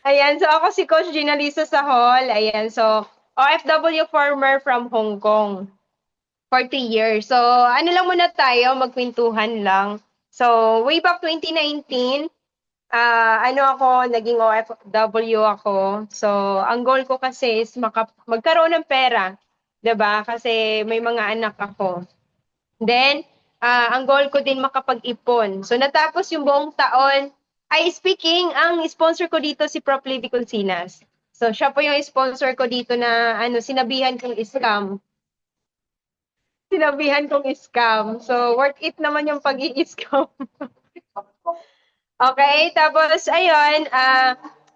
Ayan, so ako si Coach Gina Lisa Sahol. Ayan, so OFW farmer from Hong Kong. 40 years. So, ano lang muna tayo, magkwentuhan lang. So, way back 2019, ano ako, naging OFW ako. So, ang goal ko kasi is magkaroon ng pera. 'Di ba? Kasi may mga anak ako. Then, ang goal ko din makapag-ipon. So, natapos yung buong taon. Ay, speaking, ang sponsor ko dito si Prof. Livy Consinas. So, siya po yung sponsor ko dito na sinabihan kong scam. Sinabihan kong scam. So, worth it naman yung pag-i-scam. Okay, tapos, ayun,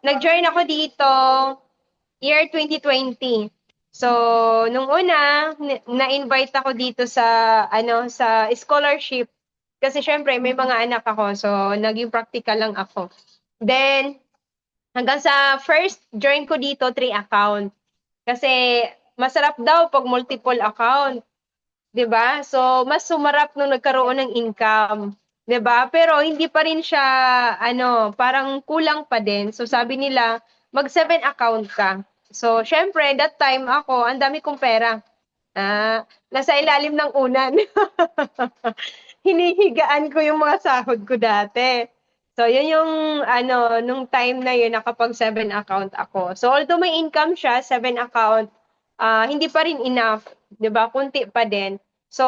nag-join ako dito year 2020. So, nung una, na-invite ako dito sa scholarship. Kasi syempre, may mga anak ako. So, naging practical lang ako. Then, hanggang sa first join ko dito, 3 account. Kasi, masarap daw pag multiple account. 'Di ba? So, mas sumarap nung nagkaroon ng income. 'Di ba? Pero hindi pa rin siya, parang kulang pa din. So, sabi nila, mag 7 account ka. So, syempre, that time ako, ang dami kong pera. Nasa ilalim ng unan. Hinihigaan ko yung mga sahod ko dati. So, yun yung, nung time na yun, nakapag 7 account ako. So, although may income siya, 7 account, hindi pa rin enough. 'Di ba? Kunti pa din. So,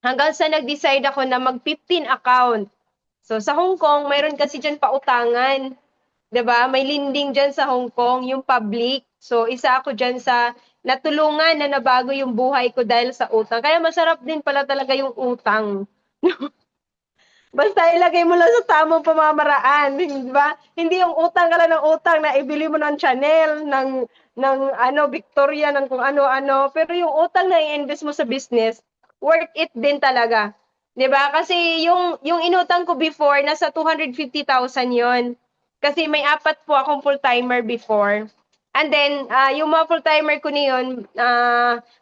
hanggang sa nag-decide ako na mag 15 account. So, sa Hong Kong, mayroon kasi dyan pautangan. 'Di ba? May lending dyan sa Hong Kong, yung public. So, isa ako dyan sa natulungan na nabago yung buhay ko dahil sa utang. Kaya masarap din pala talaga yung utang. Basta ilagay mo lang sa tamang pamamaraan, 'di ba? Hindi yung utang ka lang ng utang na ibili mo ng Chanel, ng Victoria, ng kung ano-ano, pero yung utang na i-invest mo sa business, worth it din talaga. 'Di ba? Kasi yung inutang ko before nasa 250,000 'yon. Kasi may 4 po akong full-timer before. And then, yung mga full-timer ko niyon,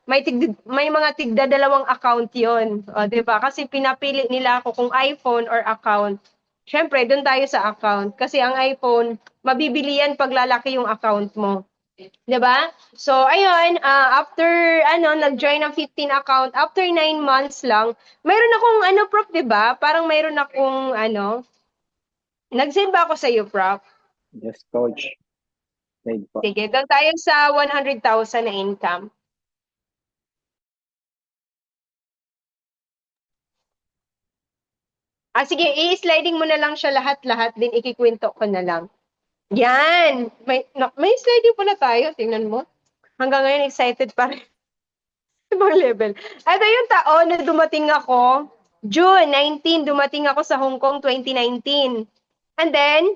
may mga tigda dalawang account yon. O, 'di ba? Kasi pinapili nila ako kung iPhone or account. Siyempre, doon tayo sa account. Kasi ang iPhone, mabibili yan pag lalaki yung account mo. 'Di ba? So, ayun, after, nag-join ng 15 account, after 9 months lang, mayroon akong, Prof, 'di ba? Parang mayroon akong, nag-send ba ako sa iyo, Prof? Yes, coach. Paid po. Sige, doon tayo sa 100,000 na income. Sige, i-sliding mo na lang siya lahat-lahat, din ikikwento ko na lang. Yan! May sliding pala tayo, tingnan mo. Hanggang ngayon, excited pa rin. Ibang level. Ito yung taon na dumating ako. June 19, dumating ako sa Hong Kong 2019. And then,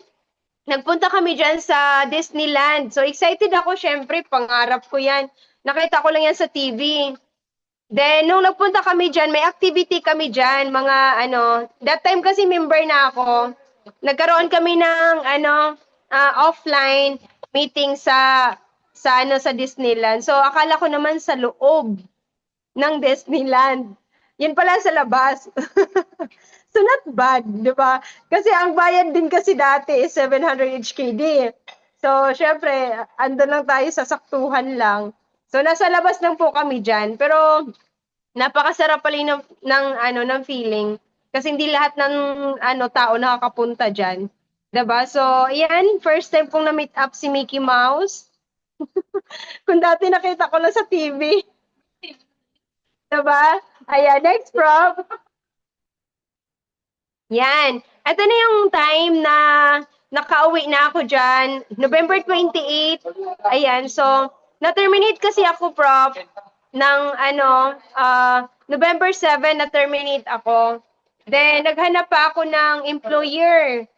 nagpunta kami dyan sa Disneyland. So, excited ako, syempre, pangarap ko yan. Nakita ko lang yan sa TV. Then, nung nagpunta kami dyan, may activity kami dyan, mga that time kasi member na ako. Nagkaroon kami ng offline meeting sa Disneyland. So, akala ko naman sa loob ng Disneyland. Yun pala sa labas. So, not bad, di ba? Kasi ang bayad din kasi dati is 700 HKD. So, syempre, andun lang tayo sa saktuhan lang. So, nasa labas lang po kami dyan. Pero, napakasarap pala ng feeling kasi hindi lahat ng tao nakakapunta diyan. 'Di ba? So, yan, first time kong na-meet up si Mickey Mouse. Kung dati nakita ko lang sa TV. 'Di ba? Ayan, next prof. Yan. Ito na yung time na nakauwi na ako dyan. November 28. Ayan, so, na-terminate kasi ako, prof, ng November 7 na-terminate ako. Then, naghanap pa ako ng employer.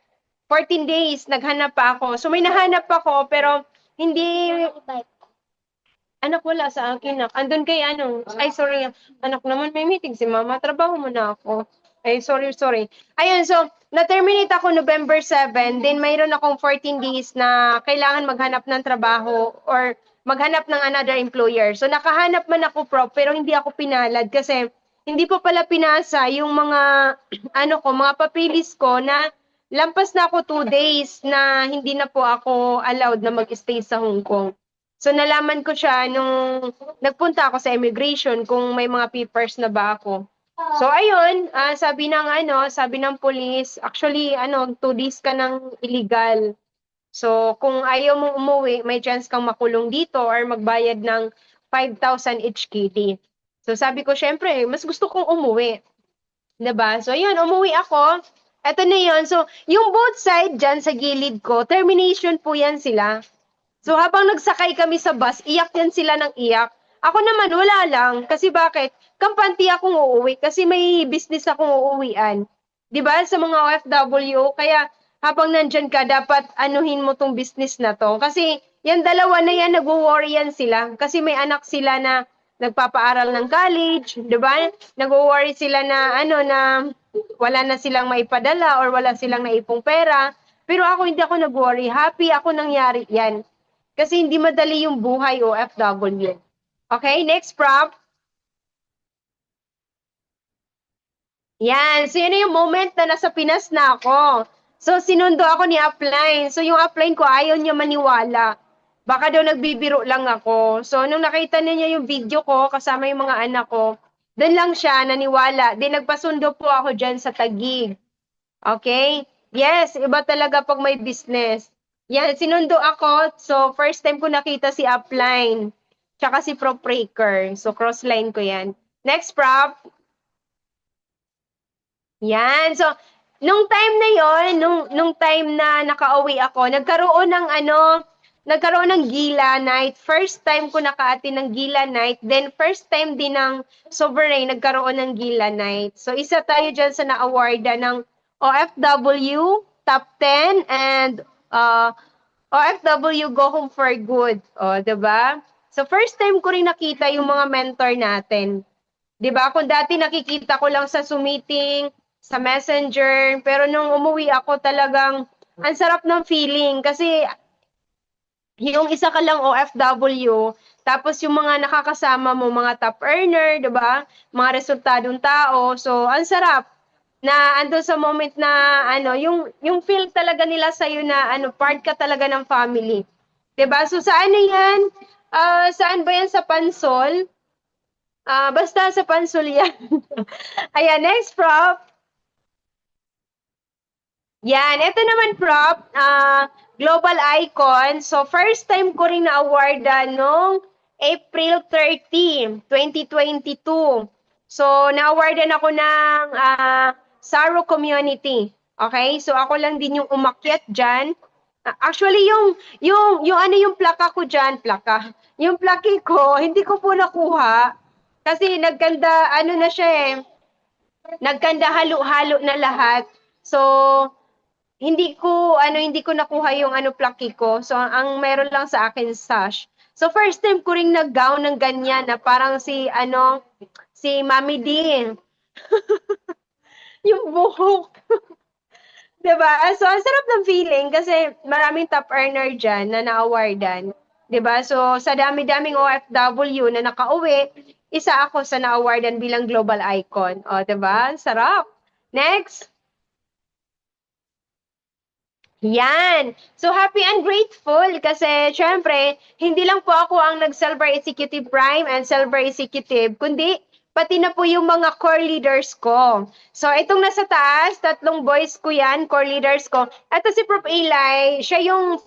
14 days, naghanap pa ako. So, may nahanap ako, pero hindi, anak, wala sa akin. Andun kay ay sorry, anak naman may meeting si mama, trabaho mo na ako. Ay, sorry. Ayun, so, na-terminate ako November 7, then mayroon akong 14 days na kailangan maghanap ng trabaho or maghanap ng another employer. So, nakahanap man ako, prof, pero hindi ako pinalad kasi hindi po pala pinasa yung mga, mga papilis ko na lampas na ako 2 days na hindi na po ako allowed na mag-stay sa Hong Kong. So nalaman ko siya nung nagpunta ako sa immigration kung may mga papers na ba ako. So ayun, sabi ng police, actually 2 days ka ng illegal. So kung ayaw mong umuwi, may chance kang makulong dito or magbayad ng 5,000 each KD. So sabi ko, syempre, mas gusto kong umuwi. 'Di ba? So ayun, umuwi ako. Eto na yun. So, yung both side dyan sa gilid ko, termination po yan sila. So, habang nagsakay kami sa bus, iyak yan sila ng iyak. Ako naman, wala lang. Kasi bakit? Kampante akong uuwi kasi may business akong uuwian. 'Di ba? Sa mga OFW, kaya habang nandyan ka, dapat anuhin mo tong business na to. Kasi yan dalawa na yan, nagwo-worry yan sila. Kasi may anak sila na nagpapaaral ng college, 'di ba? Nagwo-worry sila na na wala na silang maipadala or wala silang naipong pera. Pero ako hindi ako nag-worry. Happy ako nangyari yan. Kasi hindi madali yung buhay OFW. Okay, next prop. Yan. So, yun na yung moment na nasa Pinas na ako. So, sinundo ako ni upline. So, yung upline ko, ayaw niya maniwala. Baka daw nagbibiro lang ako. So, nung nakita niya yung video ko, kasama yung mga anak ko, doon lang siya naniwala. Then, nagpasundo po ako dyan sa Taguig. Okay? Yes, iba talaga pag may business. Yan, sinundo ako. So, first time ko nakita si upline. Tsaka si prop breaker. So, cross-line ko yan. Next prop. Yan. So, nung time na yon, nung time na nakauwi ako, nagkaroon ng gila night. First time ko naka-attend ng gila night. Then, first time din ng Sovereign nagkaroon ng gila night. So, isa tayo dyan sa na-awarda ng OFW Top 10 and OFW Go Home for Good. O, diba? So, first time ko rin nakita yung mga mentor natin. 'Di ba? Kung dati nakikita ko lang sa Zoom meeting, sa Messenger, pero nung umuwi ako talagang ang sarap ng feeling kasi yung isa ka lang OFW, tapos yung mga nakakasama mo, mga top earner, 'di ba? Mga resultadong tao. So, ang sarap na ando sa moment na yung feel talaga nila sa na part ka talaga ng family. 'Di ba? So, saan na 'yan? Saan ba 'yan sa Pansol? Basta sa Pansol yan. Ayan, next prop. Yan, ito naman prop, global icon. So, first time ko rin na-awardan noong April 30, 2022. So, na-awardan ako ng Saro Community. Okay? So, ako lang din yung umakyat dyan. Actually, yung plaka ko dyan, yung plaki ko, hindi ko po nakuha. Kasi nagkanda, na siya nagkanda halo-halo na lahat. So, hindi ko nakuha yung plaki ko. So, ang meron lang sa akin sash. So, first time ko ring nag-gown ng ganyan na parang si Mami D. Yung buhok. 'Di ba? So, ang sarap ng feeling kasi maraming top earner dyan na na-awardan. 'Di ba? So, sa dami-daming OFW na nakauwi, isa ako sa na-awardan bilang global icon. O, 'di ba? Sarap. Next. Yan. So, happy and grateful kasi, syempre, hindi lang po ako ang nag-Silver Executive Prime and Silver Executive, kundi pati na po yung mga core leaders ko. So, itong nasa taas, 3 boys ko yan, core leaders ko. Ito si Prof. Eli, siya yung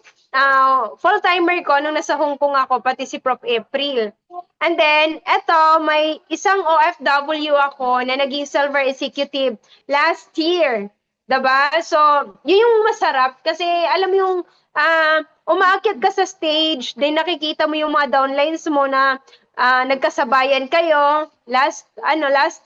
full-timer ko nung nasa Hong Kong ako, pati si Prof. April. And then, eto, may isang OFW ako na naging Silver Executive last year. Diba? So, yun yung masarap kasi alam mo yung umaakyat ka sa stage, then nakikita mo yung mga downlines mo na nagkasabayan kayo last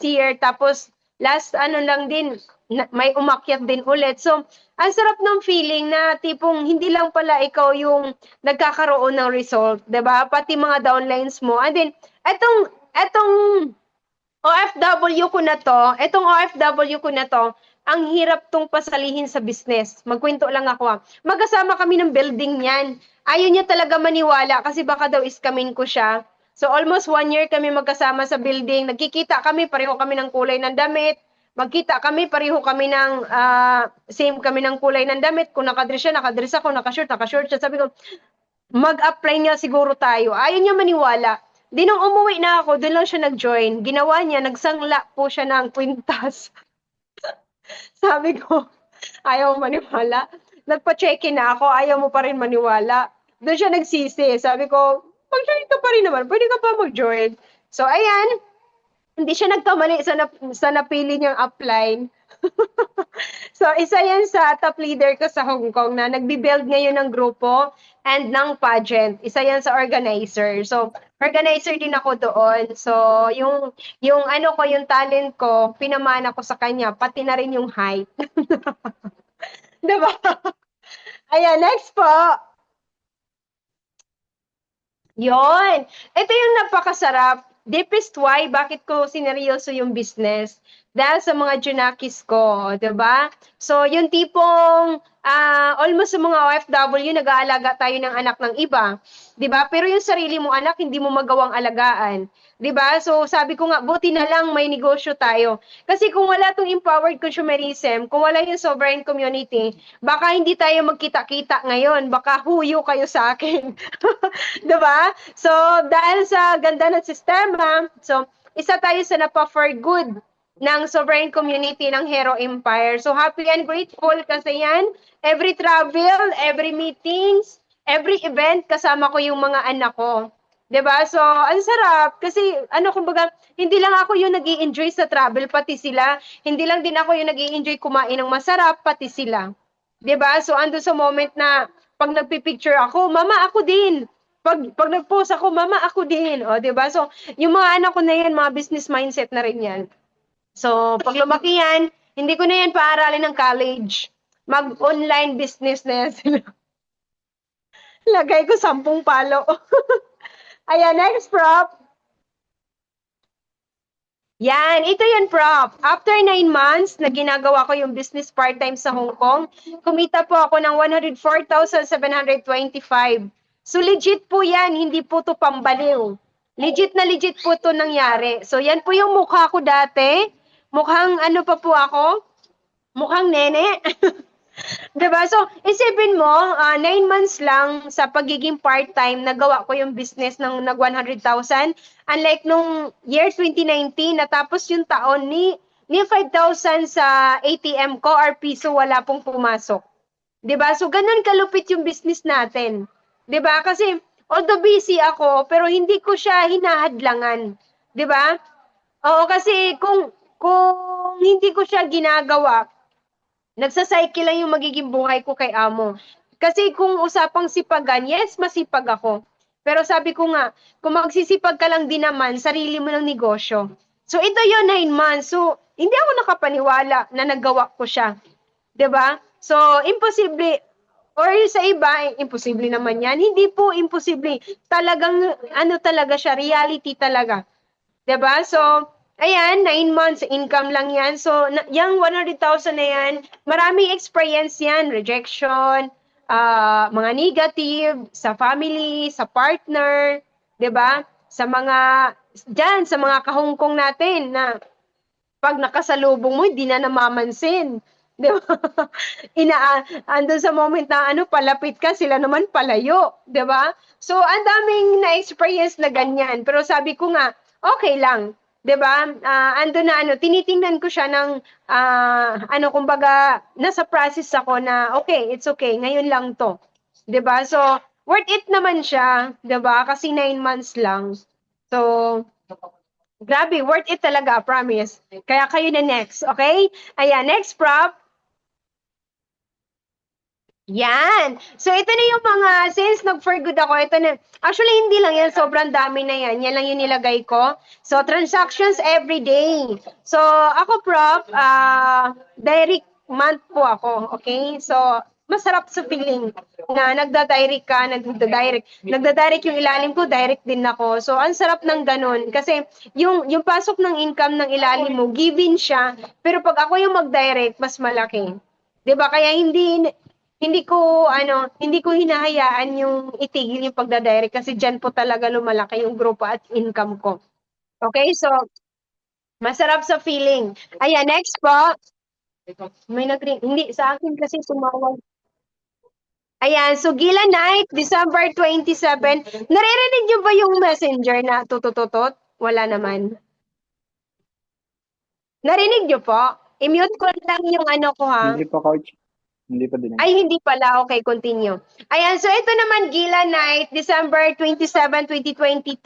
year, tapos last lang din, may umakyat din ulit. So, ang sarap ng feeling na tipong hindi lang pala ikaw yung nagkakaroon ng result, 'di ba? Pati mga downlines mo. And then etong OFW ko na to, ang hirap tong pasalihin sa business. Magkwento lang ako. Magkasama kami ng building niyan. Ayaw niya talaga maniwala kasi baka daw iskamin ko siya. So almost 1 year kami magkasama sa building. Nagkikita kami, pareho kami ng kulay ng damit. Magkita kami, pareho kami ng, same kami ng kulay ng damit. Kung nakadress siya, nakadress ako, nakashort siya. Sabi ko, mag-apply niya siguro tayo. Ayaw niya maniwala. Di nung umuwi na ako, doon lang siya nag-join. Ginawa niya, nagsangla po siya ng kwintas. Sabi ko, ayaw mo maniwala. Nagpa-check-in na ako, ayaw mo pa rin maniwala. Doon siya nagsisi. Sabi ko, mag-join ka pa rin naman. Pwede ka pa mag-join. So, ayan. Hindi siya nagkamali sa napili niyang upline. So, isa yan sa top leader ko sa Hong Kong na nagbi-build ngayon ng grupo and ng pageant. Isa yan sa organizer. So, organizer din ako doon. So, yung ano ko, yung talent ko, pinamana ko sa kanya, pati na rin yung height. Diba? Ayan, next po. Yon. Ito yung napakasarap. Deepest why, bakit ko sineryoso yung business? Dahil sa mga junakis ko, 'di ba? So, yung tipong almost sa mga OFW, nag-aalaga tayo ng anak ng iba, 'di ba? Pero yung sarili mo anak, hindi mo magawang alagaan, 'di ba? So, sabi ko nga, buti na lang may negosyo tayo. Kasi kung wala tong empowered consumerism, kung wala yung sovereign community, baka hindi tayo magkita-kita ngayon, baka huyo kayo sa akin. 'Di ba? So, dahil sa ganda ng sistema, so isa tayo sa napa-for good ng sovereign community ng Hero Empire. So, happy and grateful kasi yan. Every travel, every meetings, every event, kasama ko yung mga anak ko. 'Di ba? So, ang sarap kasi kumbaga, hindi lang ako yung nag-i-enjoy sa travel, pati sila. Hindi lang din ako yung nag-i-enjoy kumain ng masarap, pati sila. 'Di ba? So, ando sa moment na pag nagpi-picture ako, mama ako din. Pag nag-post ako, mama ako din. O, 'di ba? So, yung mga anak ko na yan, mga business mindset na rin yan. So, pag lumaki yan, hindi ko na yan paaralin ng college. Mag-online business na yan sila. Lagay ko 10 palo. Ayan, next prop. Yan, ito yan, prop. After 9 months na ginagawa ko yung business part-time sa Hong Kong, kumita po ako ng 104,725. So legit po yan, hindi po to pambaliw. Legit na legit po to nangyari. So yan po yung mukha ko dati. Mukhang ano pa po ako? Mukhang nene. Diba? So, isipin mo, 9 months lang sa pagiging part-time, nagawa ko yung business ng nag 100,000. Unlike nung year 2019, natapos yung taon ni 5,000 sa ATM ko or piso, wala pong pumasok. Diba? So, ganun kalupit yung business natin. Diba? Kasi, although busy ako, pero hindi ko siya hinahadlangan. Diba? Oo, kasi kung hindi ko siya ginagawa, nagsacycle lang yung magiging buhay ko kay amo. Kasi kung usapang sipagan, yes, masipag ako. Pero sabi ko nga, kung magsisipag ka lang din naman, sarili mo ng negosyo. So, ito yun, 9 months. So, hindi ako nakapaniwala na nagawa ko siya. 'Di ba? So, imposible. Or sa iba, imposible naman yan. Hindi po imposible. Talagang, talaga siya, reality talaga. 'Di ba? So, ayan, 9 months income lang yan. So, yung 100,000 na yan, maraming experience yan, rejection, mga negative, sa family, sa partner, 'di ba? Sa mga, sa mga kahongkong natin na pag nakasalubong mo, hindi na namamansin. 'Di ba? Andun sa moment na palapit ka, sila naman palayo, 'di ba? So, ang daming na-experience na ganyan. Pero sabi ko nga, okay lang, 'di ba? Andun na tinitingnan ko siya ng kumbaga, nasa process ako na okay, it's okay, ngayon lang 'to. 'Di ba? So, worth it naman siya, 'di ba? Kasi 9 months lang. So, grabe, worth it talaga, promise. Kaya kayo na next, okay? Ayan, next prop. Yan. So, ito na yung mga, since nag-for good ako, ito na, actually, hindi lang yan, sobrang dami na yan. Yan lang yung nilagay ko. So, transactions every day. So, ako, prop, direct month po ako, okay? So, masarap sa feeling na nagda-direct ka, nagda-direct yung ilalim ko, direct din ako. So, ang sarap ng ganun. Kasi, yung pasok ng income ng ilalim mo, given siya, pero pag ako yung mag-direct, mas malaki. 'Di ba? Kaya hindi ko hinahayaan yung itigil yung pagda-direct kasi diyan po talaga lumalaki yung grupo at income ko. Okay? So, Masarap sa feeling. Ayan, next po. May nag-ring. Hindi, sa akin kasi tumawag. Ayan, so Gila Night, December 27. Naririnig niyo ba yung messenger na tutututot? Wala naman. Narinig niyo po? I-mute ko lang yung ano ko ha. Hindi pa, coach. Hindi pa din. Ay, hindi pala. Okay, continue. Ayan, so ito naman, Gila Night, December 27, 2022.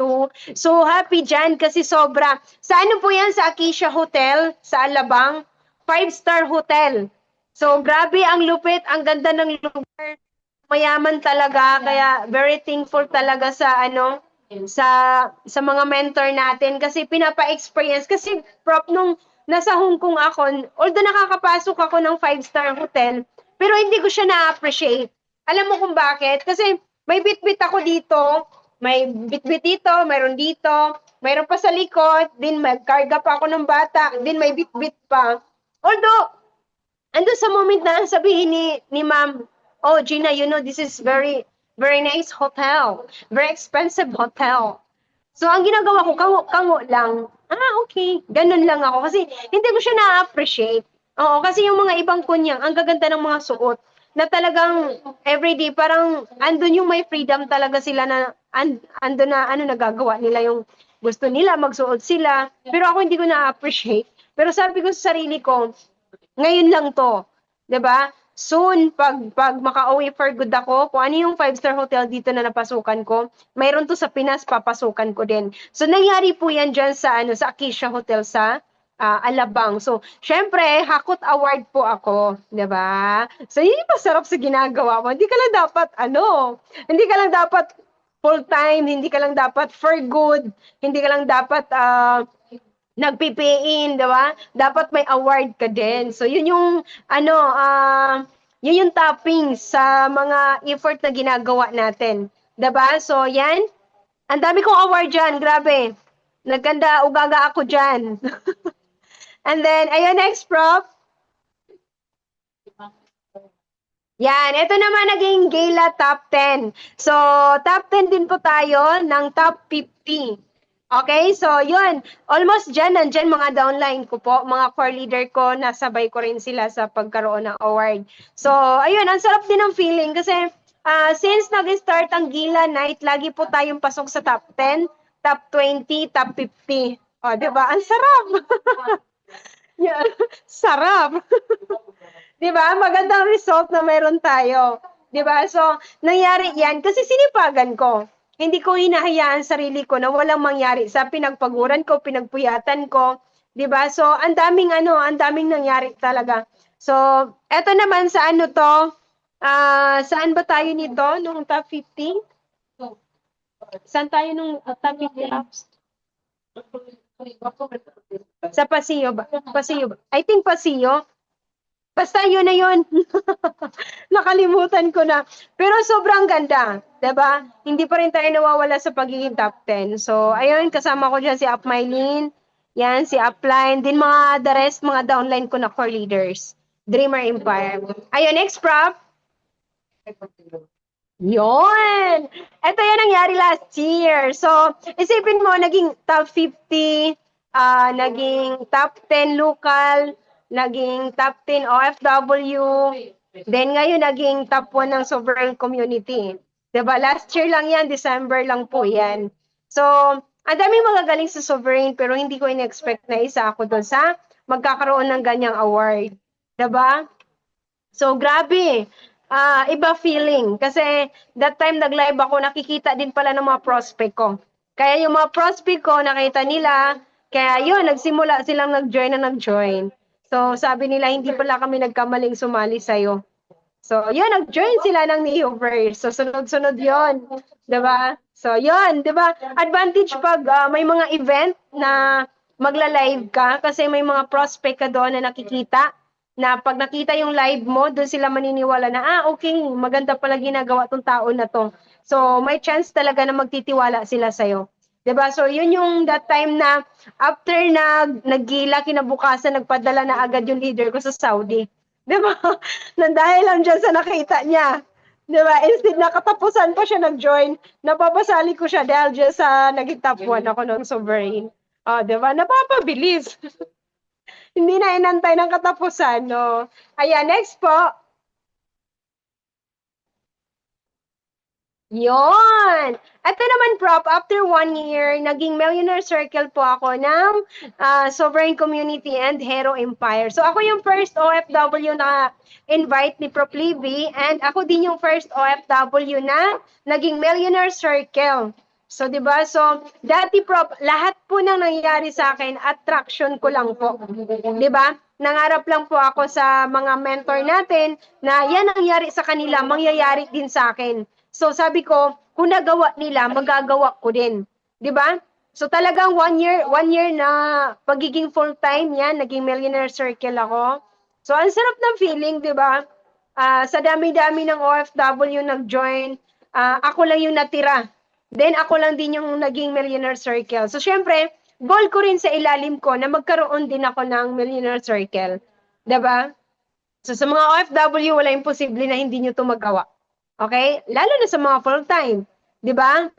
So, happy dyan kasi sobra. Sa ano po yan? Sa Acacia Hotel, sa Alabang. 5-star hotel. So, grabe ang lupit. Ang ganda ng lugar. Mayaman talaga. Kaya, very thankful talaga sa ano, sa mga mentor natin kasi pinapa-experience. Kasi, prop, nung nasa Hong Kong ako, although nakakapasok ako ng 5-star hotel, pero hindi ko siya na-appreciate. Alam mo kung bakit? Kasi may bit-bit ako dito, may bit-bit dito, mayroon dito, mayroon pa sa likod, din magkarga pa ako ng bata, din may bit-bit pa. Although, ando sa moment na sabihin ni ma'am, oh Gina, you know, this is very, very nice hotel, very expensive hotel. So, ang ginagawa ko, kango lang. Okay. Ganun lang ako. Kasi, hindi ko siya na-appreciate. Oo, kasi yung mga ibang kunyang, ang gaganda ng mga suot, na talagang everyday, parang andun yung may freedom talaga sila na, andun na, ano, nagagawa nila yung gusto nila, magsuot sila. Pero ako hindi ko na-appreciate. Pero sabi ko sa sarili ko, ngayon lang to. 'Di ba? Soon, pag makauwi for good ako, kung ano yung 5-star hotel dito na napasukan ko, mayroon to sa Pinas, papasukan ko din. So, nangyari po yan dyan sa, ano, sa Acacia Hotel sa Alabang. So, syempre, Hakot Award po ako. 'Di ba? So, yun yung masarap sa ginagawa mo. Hindi ka lang dapat, hindi ka lang dapat full-time, hindi ka lang dapat for good, hindi ka lang dapat, nagpipiin, 'di ba? Dapat may award ka din. So, yun yung ano, yun yung topping sa mga effort na ginagawa natin. 'Di ba? So, yan. Ang dami kong award diyan, grabe. Nagkanda ugaga ako diyan. And then, ayun, next, Prof. Yan, ito naman naging Gala Top 10. So, top 10 din po tayo ng top 50. Okay, so yun. Almost dyan, nandyan mga downline ko po, mga core leader ko, nasabay ko rin sila sa pagkaroon ng award. So, ayun, ang sarap din ng feeling kasi since nag-start ang Gila Night, lagi po tayong pasok sa top 10, top 20, top 50. O, di ba? Ang sarap. Yeah, sarap. 'Di ba? Magandang result na meron tayo. 'Di ba? So, nangyari 'yan kasi sinipagan ko. Hindi ko hinahayaan sarili ko na walang mangyari sa pinagpaguran ko, pinagpuyatan ko, 'di ba? So, ang daming nangyari talaga. So, eto naman sa ano to, saan ba tayo nito nung top 50? Saan tayo nung top 50 apps? Sa Paseo ba? Paseo ba? I think Paseo. Basta yun na yun. Nakalimutan ko na. Pero sobrang ganda. 'Di ba? Hindi pa rin tayo nawawala sa pagiging top 10. So, ayun, kasama ko dyan si Upmylene. Yan, si Upline. Din mga the rest, mga downline ko na core leaders. Dreamer Empire. Ayun, next, Prof. Yun! Ito yung nangyari last year. So, isipin mo, naging top 50, naging top 10 local, naging top 10 OFW, then ngayon naging top 1 ng sovereign community. Diba? Last year lang yan, December lang po yan. So, ang daming magagaling sa sovereign pero hindi ko in-expect na isa ako doon sa magkakaroon ng ganyang award. Diba? So, grabe. Iba feeling. Kasi that time nag-live ako, nakikita din pala ng mga prospect ko. Kaya yung mga prospect ko, nakita nila, kaya yun, nagsimula silang nag-join na nag-join. So, sabi nila, hindi pala kami nagkamaling sumali sa'yo. So, yun, nag-join sila ng Neoverse. So, sunod-sunod yun. Diba? So, yun, diba? Advantage pag may mga event na magla-live ka kasi may mga prospect ka doon na nakikita na pag nakita yung live mo, doon sila maniniwala na, okay, maganda pala ginagawa tong tao na to. So, may chance talaga na magtitiwala sila sa'yo. 'Di ba? So, yun yung that time na after naggila, kinabukasan, nagpadala na agad yung leader ko sa Saudi. 'Di ba? Nang dahil lang dyan sa nakita niya. 'Di ba? Instead na katapusan pa siya nag-join, napapasali ko siya dahil dyan sa naging top 1 ako ng sovereign. Oh, di ba? Napapabilis. Hindi na inantay ng katapusan, no? Ayan, next po. Yon! Ito naman, Prop, after 1 year, naging Millionaire Circle po ako ng Sovereign Community and Hero Empire. So, ako yung first OFW na invite ni Prop Livy and ako din yung first OFW na naging Millionaire Circle. So, di ba? So, dati, Prop, lahat po nang nangyayari sa akin, attraction ko lang po. Di ba? Nangarap lang po ako sa mga mentor natin na yan ang nangyari sa kanila, mangyayari din sa akin. So sabi ko, kung nagawa nila, magagawa ko din. 'Di ba? So talagang 1 year na pagiging full-time yan, naging Millionaire Circle ako. So ang sarap ng feeling, 'di ba? Sa dami-dami ng OFW nag-join, ako lang yung natira. Then ako lang din yung naging Millionaire Circle. So syempre, goal ko rin sa ilalim ko na magkaroon din ako ng Millionaire Circle. 'Di ba? So sa mga OFW, wala imposible na hindi nyo ito magawa. Okay? Lalo na sa mga full-time. Di ba?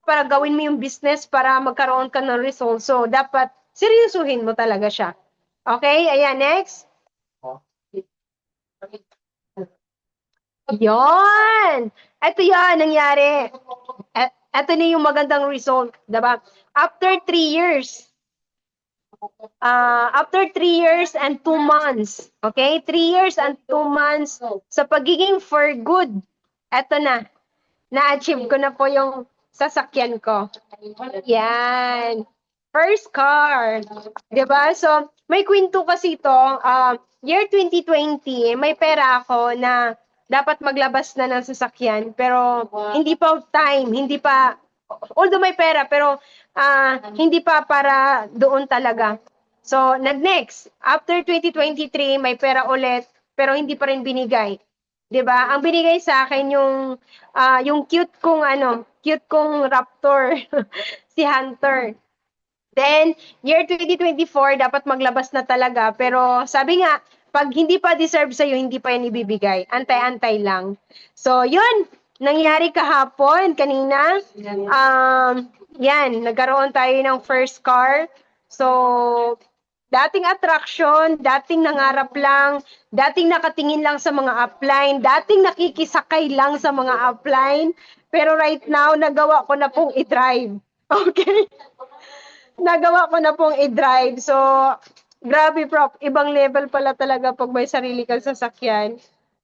Para gawin mo yung business para magkaroon ka ng result. So, dapat seryosuhin mo talaga siya. Okay? Ayan, next. Yon! Ito yan, nangyari. Ito na yung magandang result. Diba? After 3 years, after 3 years and 2 months, okay? 3 years and 2 months sa pagiging for good, eto na-achieve ko na po yung sasakyan ko. Yan. First car. Diba? So, may kwento kasi ito. Year 2020, may pera ako na dapat maglabas na ng sasakyan. Pero, hindi pa time. Hindi pa, although may pera, pero hindi pa para doon talaga. So, nag-next. After 2023, may pera ulit, pero hindi pa rin binigay. 'Di ba? Ang binigay sa akin yung cute kong Raptor, si Hunter. Then, year 2024, dapat maglabas na talaga. Pero sabi nga, pag hindi pa deserve sa'yo, hindi pa yan ibibigay. Antay-antay lang. So, yun. Nangyari kahapon, kanina. Yan, nagkaroon tayo ng first car. So, dating attraction, dating nangarap lang, dating nakatingin lang sa mga upline, dating nakikisakay lang sa mga upline, pero right now, nagawa ko na pong i-drive. Okay? Nagawa ko na pong i-drive. So, grabe, Prof. Ibang level pala talaga pag may sarili kang sasakyan.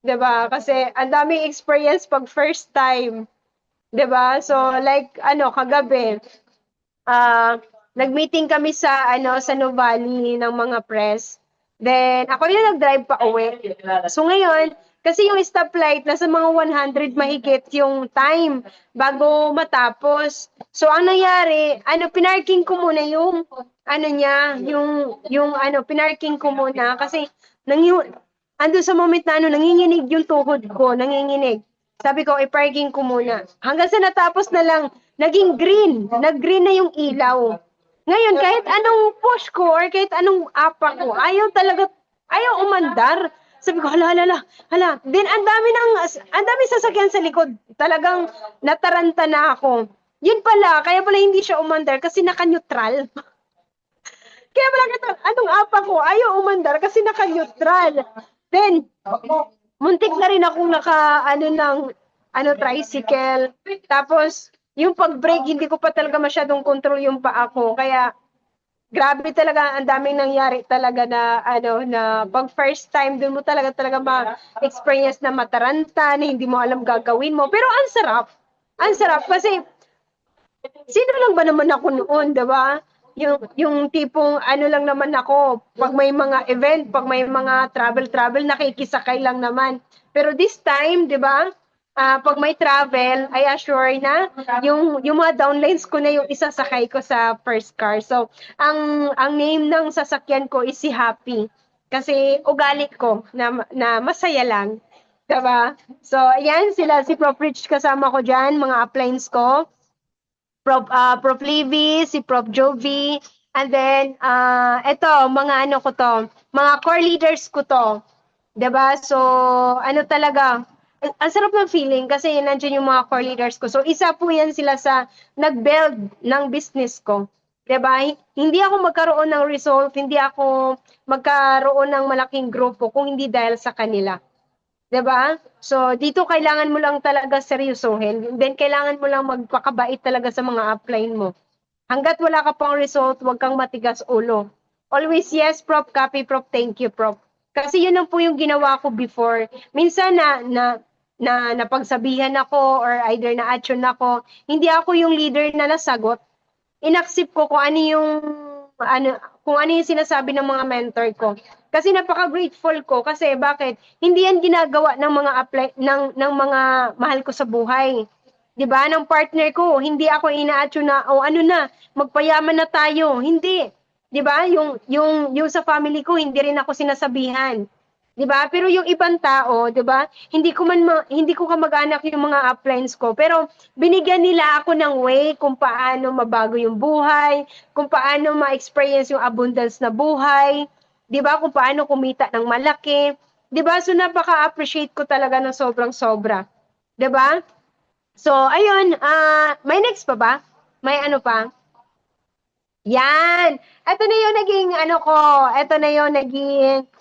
'Di ba? Kasi ang daming experience pag first time. 'Di ba? So, like, kagabi, nag-meeting kami sa Nuvali ng mga press. Then ako yung nag-drive pa uwi. So ngayon, kasi yung stoplight nasa mga 100 mahigit yung time bago matapos. So ang nangyari, pinarking ko muna yung pinarking ko muna kasi ando sa moment na nanginginig yung tuhod ko, nanginginig. Sabi ko, i-parking ko muna. Hanggang sa natapos na lang, naging green. Nag-green na yung ilaw. Ngayon, kahit anong push ko or kahit anong apa ko, ayaw umandar. Sabi ko, hala. Then, ang dami sasakyan sa likod. Talagang nataranta na ako. Yun pala, kaya pala hindi siya umandar kasi naka-neutral. Kaya pala, anong apa ko, ayaw umandar kasi naka-neutral. Then, muntik na rin akong tricycle. Tapos, yung pag-brake, hindi ko pa talaga masyadong control yung paa ko. Kaya, grabe talaga, ang daming nangyari talaga na pag first time, doon mo talaga ma-experience na mataranta, na hindi mo alam gagawin mo. Pero ang sarap. Ang sarap kasi, sino lang ba naman ako noon, diba? Yung tipong lang naman ako, pag may mga event, pag may mga travel, nakikisakay lang naman. Pero this time, di ba, pag may travel, I assure na yung mga downlines ko na yung isasakay ko sa first car. So, ang name ng sasakyan ko is si Happy. Kasi ugali ko na masaya lang. Diba? So, ayan, si Prof. Rich kasama ko dyan, mga uplines ko. Prof. Livy, si Prof. Jovi, and then, ito, mga mga core leaders ko to. 'Di ba? So, talaga, ang sarap ng feeling kasi nandiyan yung mga core leaders ko. So, isa po yan sila sa nag-build ng business ko. 'Diba? Hindi ako magkaroon ng result, hindi ako magkaroon ng malaking grupo kung hindi dahil sa kanila. 'Di ba? So, dito kailangan mo lang talaga seryosohin. Then, kailangan mo lang magpakabait talaga sa mga upline mo. Hanggat wala ka pang result, huwag kang matigas ulo. Always yes, Prof, copy, Prof, thank you, Prof. Kasi yun lang po yung ginawa ko before. Minsan napagsabihan ako or either na-action ako, hindi ako yung leader na nasagot. Inaccept ko kung ano kung ano yung sinasabi ng mga mentor ko. Kasi napaka-grateful ko kasi bakit? Hindi yan ginagawa ng mga ng mga mahal ko sa buhay. 'Di ba? Ng partner ko, hindi ako ina-atyo na o ano na, magpayaman na tayo. Hindi. 'Di ba? Yung sa family ko, hindi rin ako sinasabihan. 'Di ba? Pero yung ibang tao, 'di ba? Hindi ko kamag-anak yung mga uplines ko, pero binigyan nila ako ng way kung paano mabago yung buhay, kung paano ma-experience yung abundance na buhay, 'di ba? Kung paano kumita ng malaki, 'di ba? So napaka-appreciate ko talaga ng sobrang-sobra. 'Di ba? So ayun, may next pa ba? May ano pa? Yan. Ito na yung naging ano ko, ito na yung naging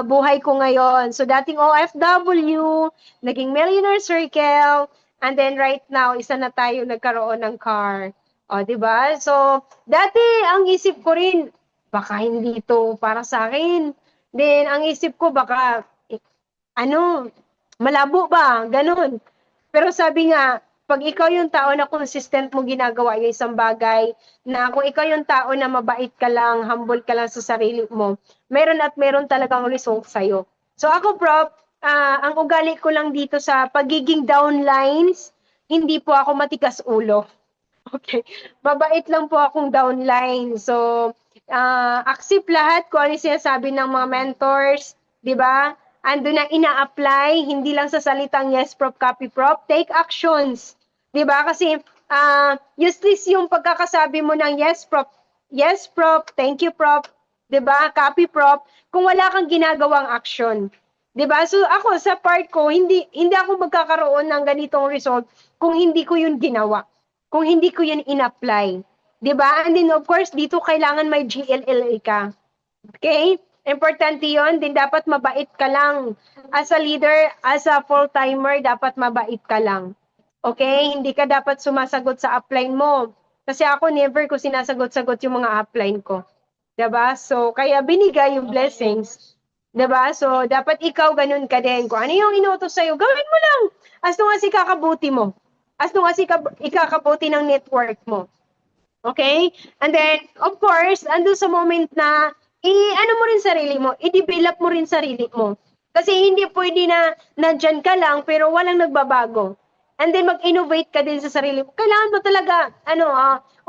buhay ko ngayon. So dating OFW, naging Millionaire Circle, and then right now isa na tayo nagkaroon ng car. O, 'di ba? So dati ang isip ko rin baka hindi to para sa akin. Then ang isip ko baka ano, malabo ba? Ganun. Pero sabi nga, pag ikaw yung tao na consistent mo ginagawa yung isang bagay, na kung ikaw yung tao na mabait ka lang, humble ka lang sa sarili mo, meron at meron talagang result sa'yo. So ako, Prof, ang ugali ko lang dito sa pagiging downlines, hindi po ako matikas ulo. Okay. Mabait lang po akong downline. So, accept lahat kung ano yung sinasabi ng mga mentors, di ba? Ando na ina-apply, hindi lang sa salitang yes, Prof, copy, Prof. Take actions. Di ba? Kasi, useless yung pagkakasabi mo ng yes, Prof, thank you, Prof, di ba? Copy, Prof, kung wala kang ginagawang action. 'Di ba? So ako sa part ko, hindi ako magkakaroon ng ganitong result kung hindi ko 'yun ginawa, kung hindi ko 'yun in-apply. 'Di ba? And then of course, dito kailangan may GLLA ka. Okay? Importante 'yon, din dapat mabait ka lang. As a leader, as a full-timer, dapat mabait ka lang. Okay? Hindi ka dapat sumasagot sa upline mo. Kasi ako never ko sinasagot-sagot yung mga upline ko. 'Di ba? So kaya binigay yung blessings. 'Di ba? So dapat ikaw ganun ka din. Kung ano yung inutos sa'yo, gawin mo lang. As long as ikakabuti mo. As long as ikakabuti ng network mo. Okay? And then, of course, ando sa moment na ano mo rin sarili mo, i-develop mo rin sarili mo. Kasi hindi pwede na nandyan ka lang pero walang nagbabago. And then mag-innovate ka din sa sarili mo. Kailangan mo talaga,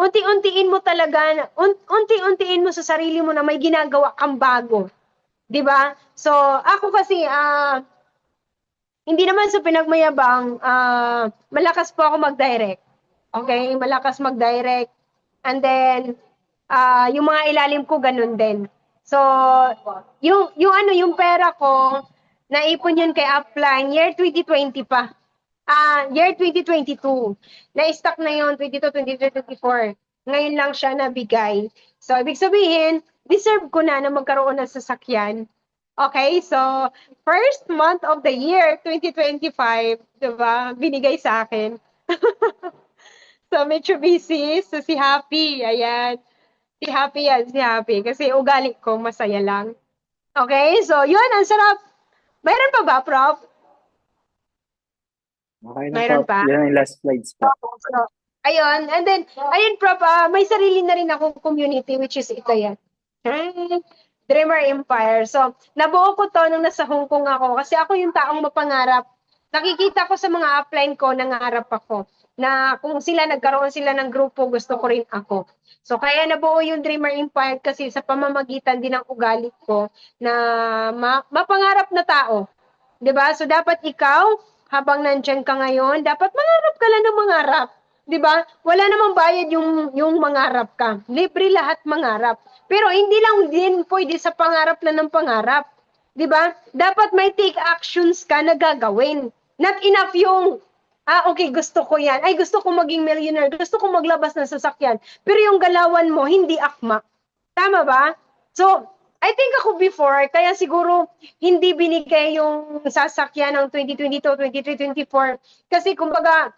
unti-untiin mo talaga, unti-untiin mo sa sarili mo na may ginagawa kang bago. 'Di ba? So, ako kasi, hindi naman sa pinagmayabang, malakas po ako mag-direct. Okay? Malakas mag-direct. And then, yung mga ilalim ko, ganun din. So, yung pera ko, naipon yun kay Upline, year 2020 pa. Year 2022. Na-stock na yun, 22, 23, 24. Ngayon lang siya nabigay. So, ibig sabihin, deserve ko na magkaroon ng sasakyan. Okay, so, first month of the year, 2025, diba, binigay sa akin. So, Mitsubishi, so si Happy, ayan. Si Happy yan, si Happy. Kasi ugali ko, masaya lang. Okay, so yun, ang sarap. Mayroon pa ba, Prof? Okay na, Mayroon Prof. pa? Yan yung last slides po. So, ayun, and then, ayun, Prof, may sarili na rin akong community, which is ito yan. Dreamer Empire. So, nabuo ko to nung nasa Hong Kong ako kasi ako yung taong mapangarap. Nakikita ko sa mga upline ko, nangarap ako na kung nagkaroon sila ng grupo, gusto ko rin ako. So, kaya nabuo yung Dreamer Empire kasi sa pamamagitan din ng ugali ko na mapangarap na tao. 'Di ba? So, dapat ikaw, habang nandiyan ka ngayon, dapat mangarap ka lang ng mangarap. 'Di ba? Wala namang bayad yung mangarap ka. Libre lahat mangarap. Pero hindi lang din pwede sa pangarap lang ng pangarap. 'Di ba? Dapat may take actions ka na gagawin. Not enough yung Okay, gusto ko yan. Ay, gusto ko maging millionaire. Gusto ko maglabas ng sasakyan. Pero yung galawan mo, hindi akma. Tama ba? So, I think ako before, kaya siguro hindi binigay yung sasakyan ng 2022, 23, 24. Kasi kumbaga,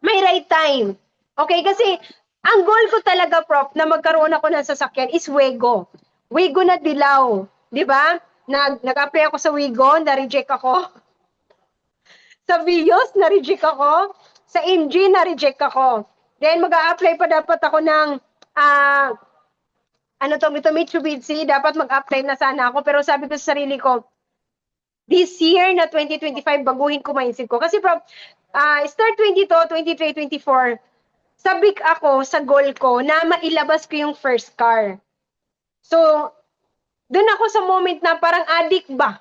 may right time. Okay, kasi ang goal ko talaga, Prof, na magkaroon ako ng sasakyan is Wego. Wego na dilaw. Di ba? Nag-apply ako sa Wego, na-reject ako. Sa Vios, na-reject ako. Sa MG, na-reject ako. Then, mag-a-apply pa dapat ako ng ano to, Mitsubishi, dapat mag-apply na sana ako. Pero sabi ko sa sarili ko, this year na 2025, baguhin ko mindset ko. Kasi from start 22, 23, 24, sabik ako sa goal ko na mailabas ko yung first car. So, doon ako sa moment na parang addict ba?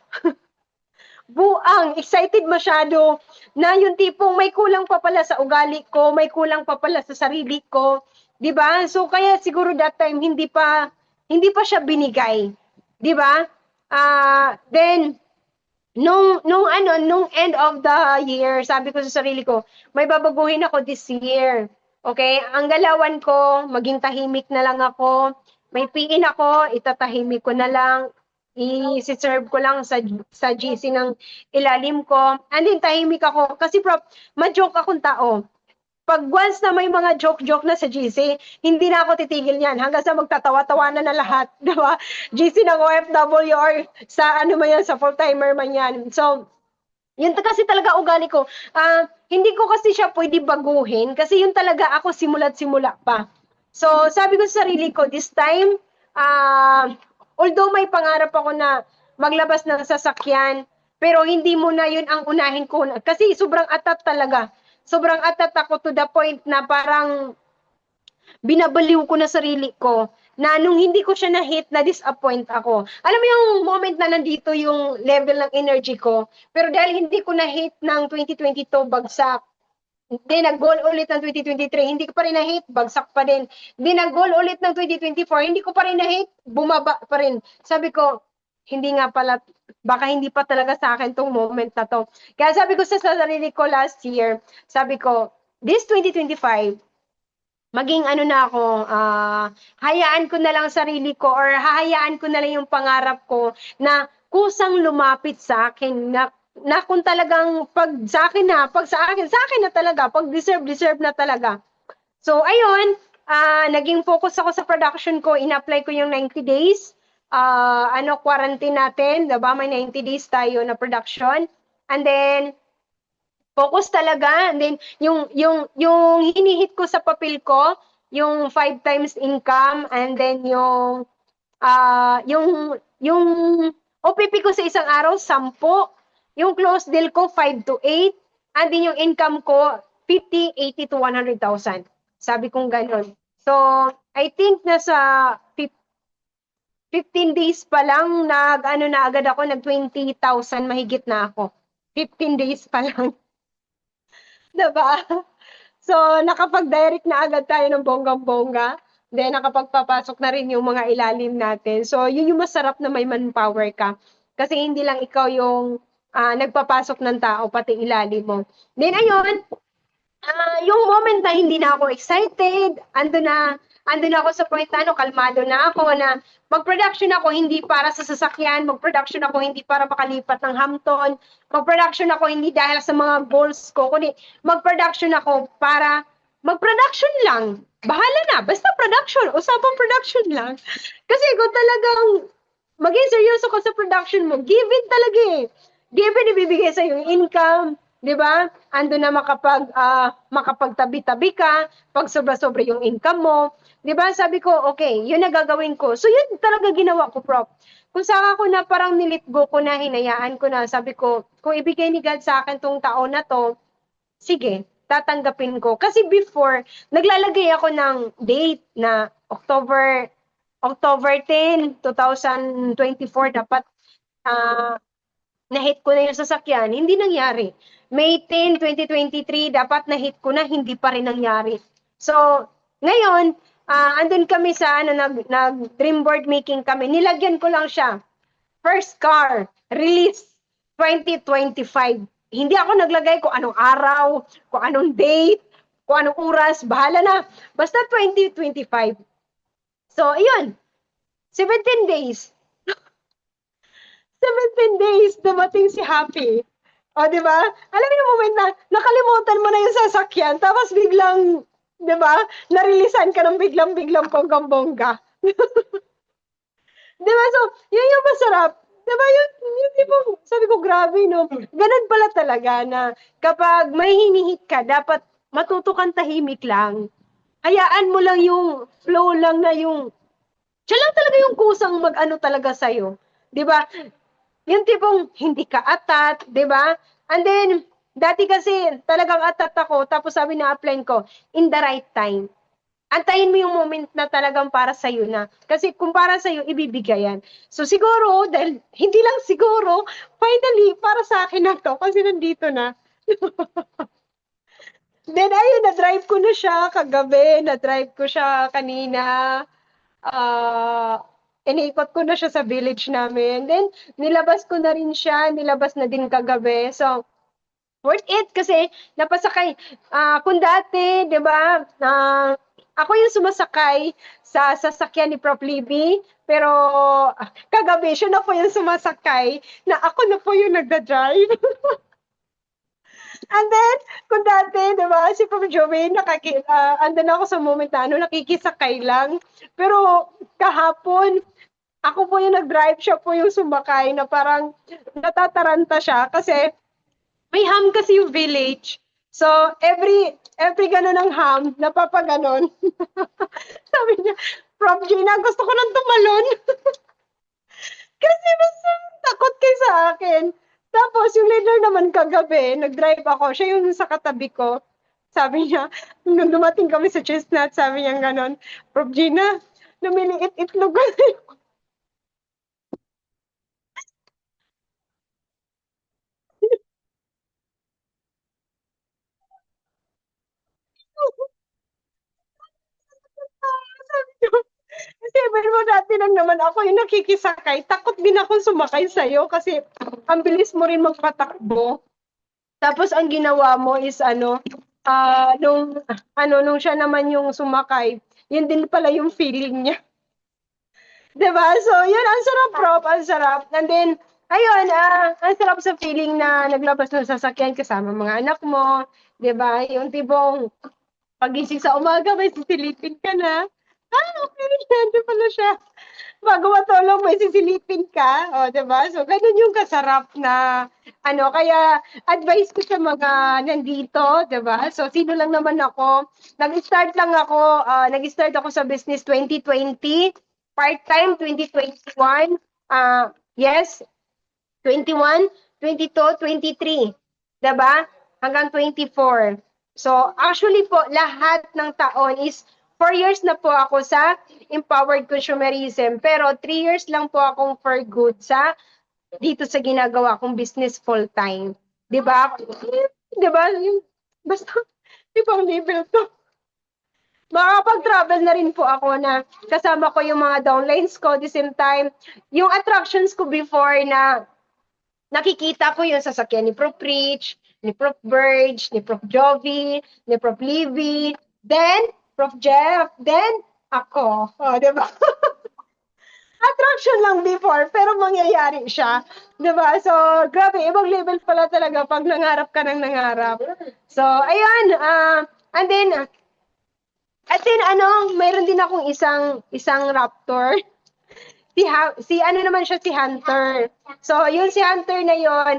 Buang, excited masyado na yung tipong may kulang pa pala sa ugali ko, may kulang pa pala sa sarili ko, 'di ba? So kaya siguro that time hindi pa siya binigay, 'di ba? Then nung end of the year, sabi ko sa sarili ko, may babaguhin ako this year. Okay? Ang galawan ko, maging tahimik na lang ako. May PIN ako, itatahimik ko na lang, i-serve ko lang sa GC ng ilalim ko. And then tahimik ako. Kasi Prof, ma-joke akong tao. Pag once na may mga joke-joke na sa GC, hindi na ako titigil niyan hanggang sa magtatawa-tawanan na lahat, di ba? GC ng OFW or sa ano man yan, sa full-timer man yan. So, yun kasi talaga ugali ko. Hindi ko kasi siya pwede baguhin kasi yun talaga ako simula't simula pa. So, sabi ko sa sarili ko, this time, although may pangarap ako na maglabas ng sasakyan, pero hindi mo na yun ang unahin ko. Kasi sobrang atat talaga. Sobrang atat ako to the point na parang binabaliw ko na sarili ko na nung hindi ko siya na-hit, na-disappoint ako. Alam mo yung moment na nandito yung level ng energy ko, pero dahil hindi ko na-hit ng 2022, bagsak. Hindi, nag-goal ulit ng 2023, hindi ko pa rin na-hit, bagsak pa din. Hindi, nag-goal ulit ng 2024, hindi ko pa rin na-hit, bumaba pa rin. Sabi ko, hindi nga pala, baka hindi pa talaga sa akin tong moment na to. Kaya sabi ko sa sarili ko last year, sabi ko, this 2025, maging ano na ako, hayaan ko na lang sarili ko or hahayaan ko na lang yung pangarap ko na kusang lumapit sa akin na kung talagang pag sa akin sa akin na talaga, pag deserve na talaga. So, ayun, naging focus ako sa production ko, in-apply ko yung 90 days, quarantine natin, diba? May 90 days tayo na production. And then, focus talaga. And then, yung hinihit ko sa papel ko, yung 5 times income, and then yung OPP ko sa isang araw, 10. Yung close deal ko, 5 to 8. And then yung income ko, 50, 80 to 100,000. Sabi kong ganun. So, I think nasa 15 days pa lang, na agad ako, nag 20,000 mahigit na ako. 15 days pa lang. Diba? So, nakapag-direct na agad tayo ng bonggang-bongga. Then, nakapagpapasok na rin yung mga ilalim natin. So, yun yung masarap na may manpower ka. Kasi hindi lang ikaw yung nagpapasok ng tao, pati ilalim mo. Then, ayun, yung moment na hindi na ako excited, ando na ako sa point na kalmado na ako na mag-production ako hindi para sa sasakyan, mag-production ako hindi para makalipat ng Hampton, mag-production ako hindi dahil sa mga goals ko, kundi mag-production ako para mag-production lang. Bahala na, basta production, usapang production lang. Kasi kung talagang maging seryoso ka sa production mo, given talaga eh. Given ibibigay sa yung income, 'di ba? Ando na makapagtabi-tabi ka pag sobra-sobra yung income mo, 'di ba? Sabi ko, okay, 'yun na gagawin ko. So 'yun talaga ginawa ko, Prof. Kung saan ako na parang nilitgo ko na, hinayaan ko na, sabi ko, kung ibigay ni God sa akin tong taon na to, sige, tatanggapin ko. Kasi before, naglalagay ako ng date na October 10, 2024 dapat na-hit ko na yung sasakyan, hindi nangyari. May 10, 2023, dapat na-hit ko na, hindi pa rin nangyari. So, ngayon, andun kami sa, nag-dream board making kami. Nilagyan ko lang siya. First car, release 2025. hindi ako naglagay kung anong araw, kung anong date, kung anong oras, bahala na. Basta 2025. So, ayun, 17 days. 17 days, dumating si Happy. O, di ba? Alam mo yung moment na nakalimutan mo na yung sasakyan, tapos biglang, di ba, narilisan ka ng biglang-biglang bonggang-bongga. Di ba? So, yun yung masarap. Di ba? Yun tipong, sabi ko, grabe, no? Ganun pala talaga na kapag may hinihit ka, dapat matuto kang tahimik lang. Hayaan mo lang yung flow lang na yung, siya lang talaga yung kusang mag-ano talaga sa'yo. Di ba? Yung tipong hindi ka atat, di ba? And then, dati kasi talagang atat ako, tapos sabi na upline ko, in the right time. Antayin mo yung moment na talagang para sa'yo na. Kasi kung para sa'yo, ibibigay yan. So siguro, dahil hindi lang siguro, finally, para sa akin na to, kasi nandito na. Then ayun, na-drive ko na siya kagabi, na-drive ko siya kanina. Inikot ko na siya sa village namin. Then, nilabas ko na rin siya, nilabas na din kagabi. So, worth it kasi napasakay. Kung dati, di ba, ako yung sumasakay sa sasakyan ni Prof. Libby, pero kagabi siya na po yung sumasakay na ako na po yung nagda-drive. And then, kung dati, di ba, si Prof. Joey, andun ako sa moment na nakikisakay lang. Pero kahapon, ako po yung nag-drive, siya po yung sumakay na parang natataranta siya kasi may ham kasi yung village. So, every gano'n ng ham, napapaganon. Sabi niya, Prof. Gina, gusto ko nang tumalon. Kasi basta takot kayo sa akin. Tapos, yung leader naman kagabi, nag-drive ako, siya yung sa katabi ko. Sabi niya, nung dumating kami sa Chestnut, sabi niya gano'n, Prof. Gina, lumiliit itlog ko. Sabi ko, kasi mo dati lang naman ako yung nakikisakay. Takot din ako sumakay sa'yo kasi ang bilis mo rin magpatakbo. Tapos ang ginawa mo is nung siya naman yung sumakay, yun din pala yung feeling niya. 'Di ba? So, yun, ang sarap, Prof, ang sarap. And then, ayun, ang sarap sa feeling na naglabas ng sasakyan kasama mga anak mo, 'di ba? Yung tibong pagising sa umaga, may sisilipin ka na. Okay, nandun pala siya. Bago matulog, may sisilipin ka. O, diba? So, ganun yung kasarap na, kaya advice ko sa mga nandito, diba? So, sino lang naman ako. Nag-start ako sa business 2020, part-time 2021, yes, 21, 22, 23. Diba? Hanggang 24. So, actually po, lahat ng taon is 4 years na po ako sa empowered consumerism. Pero 3 years lang po akong for good dito sa ginagawa kong business full-time. Diba? Diba? Basta, ibang level to. Makakapag-travel na rin po ako na kasama ko yung mga downlines ko at the same time. Yung attractions ko before na nakikita ko yung sasakyan ni Prof. Rich, ni Prof. Burge, ni Prof. Jovi, ni Prof. Livy, then Prof. Jeff, then ako. Oh, di ba? Attraction lang before, pero mangyayari siya. Di ba? So, grabe, ibang level pala talaga pag nangarap ka ng nangarap. So, ayun. And then, mayroon din akong isang raptor. Si ano naman siya, si Hunter. So, yun si Hunter na yun,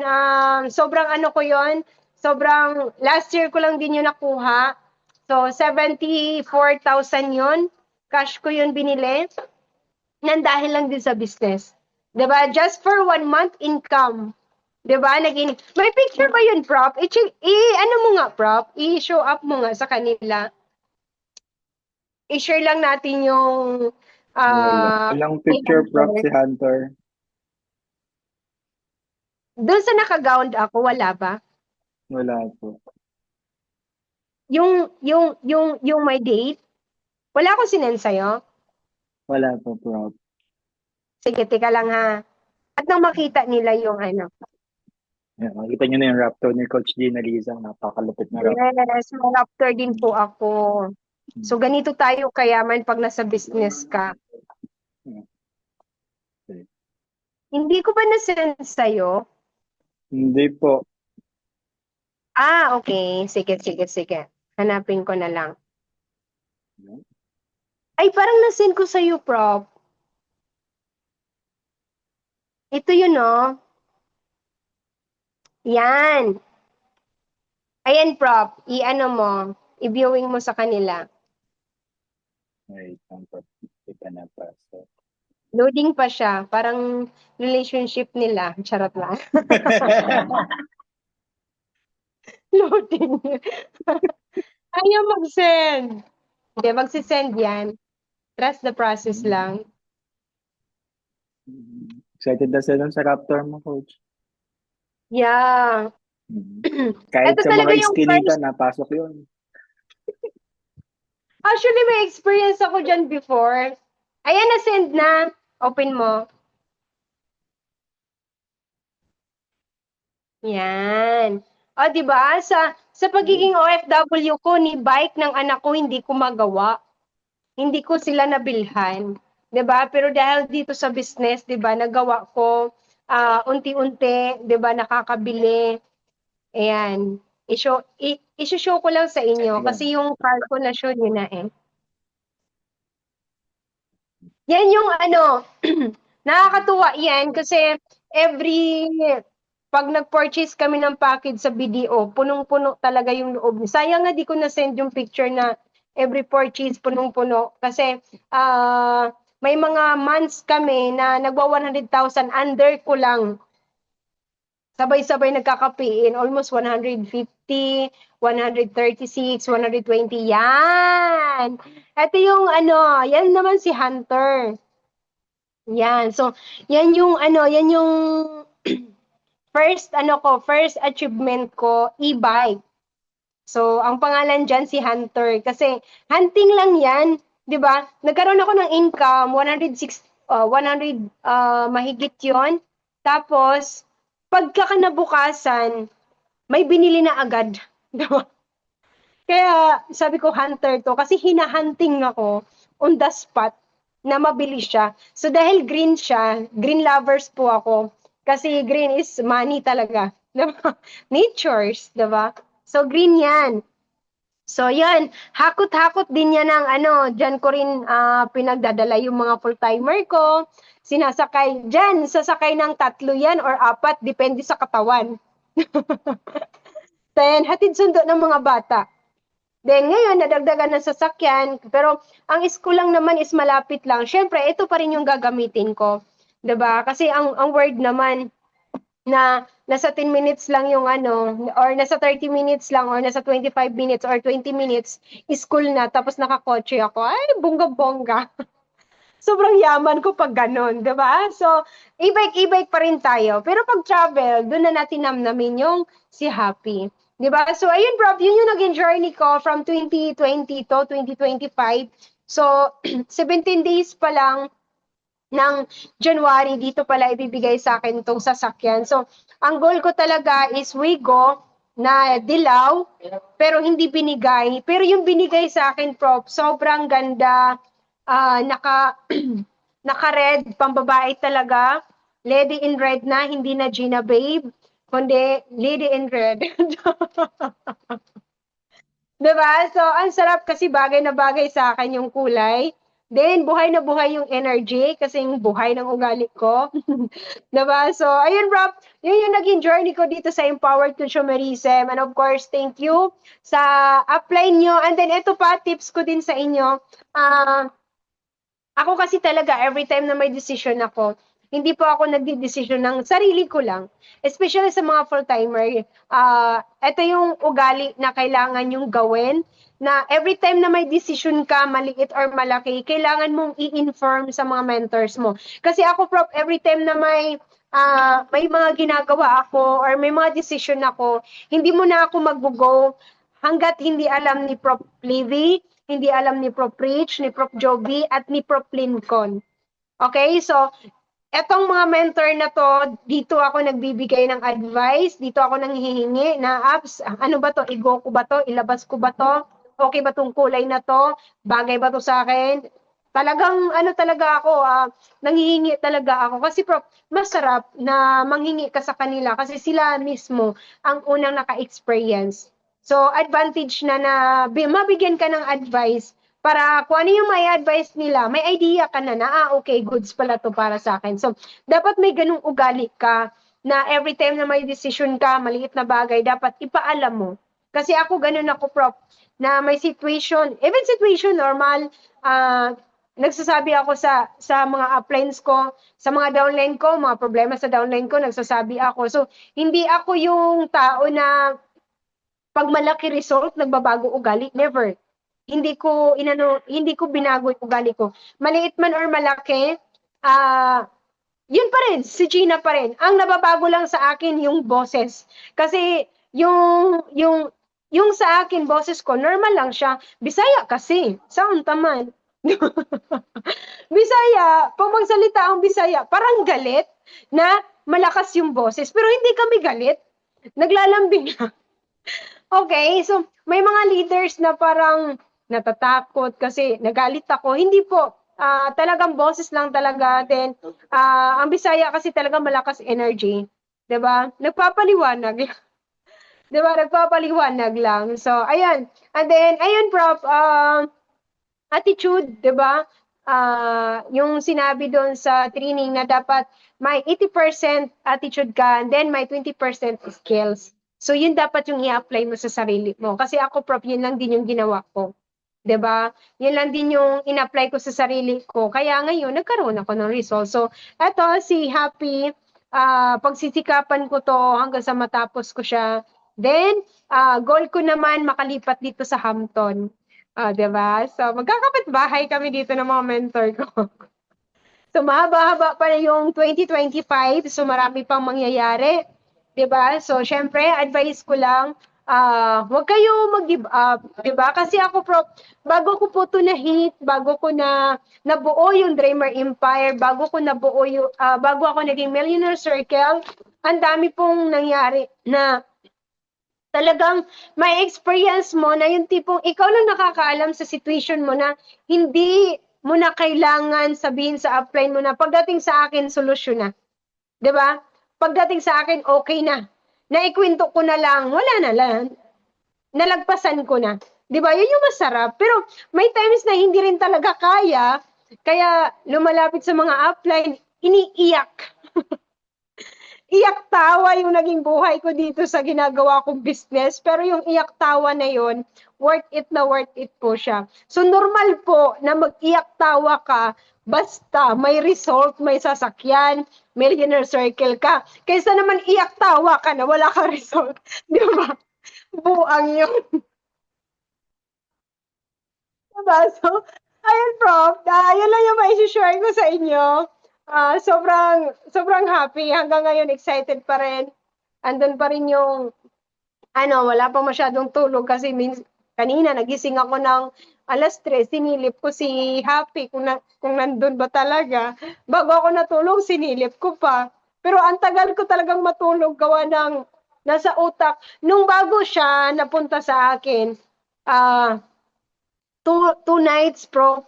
sobrang ko yun, sobrang, last year ko lang din yun nakuha. So, 74,000 yun. Cash ko yun binili. Nang dahil lang din sa business. 'Di ba? Just for 1 month income. 'Di ba? May picture ba yun, Prof? Ano mo nga, Prof? I-show up mo nga sa kanila. I-share lang natin yung Walang picture, Prof, si Hunter. doon sa naka-gowned ako, wala ba? Wala po. Yung may date, wala akong sinend sa'yo. Wala po, Prof. Sige, teka lang ha. At nang makita nila yung Yan, makikita nyo na yung Raptor ni Coach Gina Liza. Napakalupit na Raptor. Yes, mga raptor din po ako. So, ganito tayo kayaman pag nasa business ka. Okay. Hindi ko ba na-send sa'yo? Hindi po. Okay. Sige. Hanapin ko na lang. Ay, parang na-send ko sa'yo, Prof. Ito yun, no? Yan. Ayan, Prof. I-ano mo. I-viewing mo sa kanila. Wait, ang kita na pa. So. Loading pa siya. Parang relationship nila. Charot lang. Loading. Ayaw mag-send. Hindi, magsisend yan. Trust the process lang. Excited na sila sa Raptor mo, Coach. Yeah. Kahit Ito sa talaga mga yung iskinita, first. napasok yun. Actually, may experience ako dyan before. Ayan, na-send na. Open mo. Yan. O, di ba? Sa pagiging OFW ko, ni bike ng anak ko, hindi ko magawa. Hindi ko sila nabilhan. Di ba? Pero dahil dito sa business, di ba, nagawa ko unti-unti, di ba, nakakabili. Ayan. I-show ko lang sa inyo kasi yung calculation yun na eh. Yan yung ano, nakakatuwa yan kasi pag nag-purchase kami ng package sa BDO, punong-puno talaga yung loob. Sayang nga di ko na-send yung picture na every purchase punong-puno kasi may mga months kami na nagwa 100,000 under ko lang. Sabay-sabay nagkakapiin, almost 150, 136, 120. Yan! Ito yung ano, yan naman si Hunter. Yan. So, yan yung ano, yan yung first achievement ko, e-bike. So, ang pangalan dyan si Hunter. Kasi, hunting lang yan. 'Di ba? Nagkaroon ako ng income, 100 mahigit yon. Tapos, pagkakanabukasan, may binili na agad. 'Di ba? Kaya, sabi ko, Hunter to. Kasi hinahunting ako on the spot na mabili siya. So, dahil green siya, green lovers po ako. Kasi green is money talaga. Diba? Natures, diba? So, green yan. So, yan. Hakot-hakot din yan ng ano, dyan ko rin pinagdadala yung mga full-timer ko. Sinasakay, dyan, sasakay ng 3 yan or 4, depende sa katawan. Then, hatid sundo ng mga bata. Then, ngayon, nadagdagan ng sasakyan. Pero, ang school lang naman is malapit lang. Siyempre, ito pa rin yung gagamitin ko. 'Di ba? Kasi ang word naman na nasa 10 minutes lang yung ano, or nasa 30 minutes lang, or nasa 25 minutes, or 20 minutes, school na, tapos nakakotse ako. Ay, bongga-bongga. Sobrang yaman ko pag ganun, 'di ba? So, e-bike pa rin tayo. Pero pag travel, doon na natin namnamin yung si Happy. 'Di ba? So, ayun bro, yun yung naging journey ko from 2020 to 2025. So, 17 days pa lang ng January, dito pala ibibigay sa akin itong sasakyan. So, ang goal ko talaga is Wigo na dilaw, pero hindi binigay. Pero yung binigay sa akin, Prof, sobrang ganda. Naka-red, pambabae talaga. Lady in red na, hindi na Gina Babe, kundi Lady in red. Diba? So, ang sarap kasi bagay na bagay sa akin yung kulay. Then, buhay na buhay yung energy kasi yung buhay ng ugali ko. Diba? So, ayun, Rob. Yun yung naging journey ko dito sa Empowered Consumerism. And of course, thank you sa apply nyo. And then, ito pa, tips ko din sa inyo. Ako kasi talaga, every time na may decision ako, hindi po ako nagdi-decision ng sarili ko lang. Especially sa mga full-timer. Ito yung ugali na kailangan yung gawin, na every time na may decision ka, maliit or malaki, kailangan mong i-inform sa mga mentors mo. Kasi ako, Prof, every time na may mga ginagawa ako or may mga decision ako, hindi mo na ako mag-go hanggat hindi alam ni Prof. Livy, hindi alam ni Prof. Rich, ni Prof. Joby, at ni Prof. Lincoln. Okay? So, etong mga mentor na to, dito ako nagbibigay ng advice, dito ako nanghihingi na apps, ano ba to, igo ko ba to, ilabas ko ba to, okay ba tong kulay na to, bagay ba to sa akin, talagang ano talaga ako, nanghihingi talaga ako, kasi masarap na manghingi ka sa kanila, kasi sila mismo ang unang naka-experience. So, advantage na mabigyan ka ng advice para kung ano yung may advice nila, may idea ka na, okay, goods pala to para sa akin. So, dapat may ganung ugali ka na every time na may decision ka, maliit na bagay, dapat ipaalam mo. Kasi ako, ganun ako, Prof, na may situation, even situation, normal, nagsasabi ako sa mga uplines ko, sa mga downline ko, mga problema sa downline ko, nagsasabi ako. So, hindi ako yung tao na pag malaki result, nagbabago ugali, never. Hindi ko binago yung ugali ko. Maliit man or malaki, yun pa rin, si Gina pa rin. Ang nababago lang sa akin yung boses. Kasi yung sa akin, boses ko, normal lang siya. Bisaya kasi. Sound taman. Bisaya, pag magsalita ang Bisaya, parang galit na malakas yung boses. Pero hindi kami galit. Naglalambing lang. Okay, so may mga leaders na parang natatakot kasi nagalit ako. Hindi po, talagang boses lang talaga. Then, ang Bisaya kasi talaga malakas energy. 'Di ba? Nagpapaliwanag. 'Di ba? Nagpapaliwanag lang. So, ayan. And then, ayun, Prof, attitude, 'di ba? Yung sinabi doon sa training na dapat may 80% attitude ka, and then may 20% skills. So, yun dapat yung i-apply mo sa sarili mo. Kasi ako, Prof, yun lang din yung ginawa ko. 'Di ba? Yun lang din yung in-apply ko sa sarili ko. Kaya ngayon, nagkaroon ako ng result. So, eto, si Happy, pagsisikapan ko to hanggang sa matapos ko siya. Then, goal ko naman makalipat dito sa Hampton. 'Di ba? So, magkakapit-bahay kami dito ng mga mentor ko. So, mahaba-haba pa yung 2025. So, marami pang mangyayari. 'Di ba? So, syempre, advice ko lang, huwag kayo mag-give up. 'Di ba? Kasi ako, Prof, bago ko po ito na-hit, bago ko nabuo yung Dreamer Empire, bago ako naging Millionaire Circle, ang dami pong nangyari na talagang may experience mo na yung tipong ikaw lang nakakaalam sa situation mo na hindi mo na kailangan sabihin sa upline mo na pagdating sa akin, solusyon na. 'Di ba? Pagdating sa akin, okay na. Naikwento ko na lang, wala na lang. Nalagpasan ko na. 'Di ba? Yun yung masarap. Pero may times na hindi rin talaga kaya lumalapit sa mga upline, iniiyak. Iyak tawa yung naging buhay ko dito sa ginagawa kong business. Pero yung iyak tawa na yun, worth it po siya. So normal po na mag-iyak tawa ka basta may result, may sasakyan, millionaire circle ka. Kaysa naman iyak tawa ka na wala kang result. Di ba? Buang yun. Diba? So, ayun, Prof. Yun lang yung mai-share ko sa inyo. Sobrang happy. Hanggang ngayon, excited pa rin. Andun pa rin yung, wala pa masyadong tulog kasi kanina nagising ako ng alas 3, sinilip ko si Happy kung nandun ba talaga. Bago ako natulog, sinilip ko pa. Pero ang tagal ko talagang matulog gawa ng nasa utak. Nung bago siya napunta sa akin, two nights, Pro,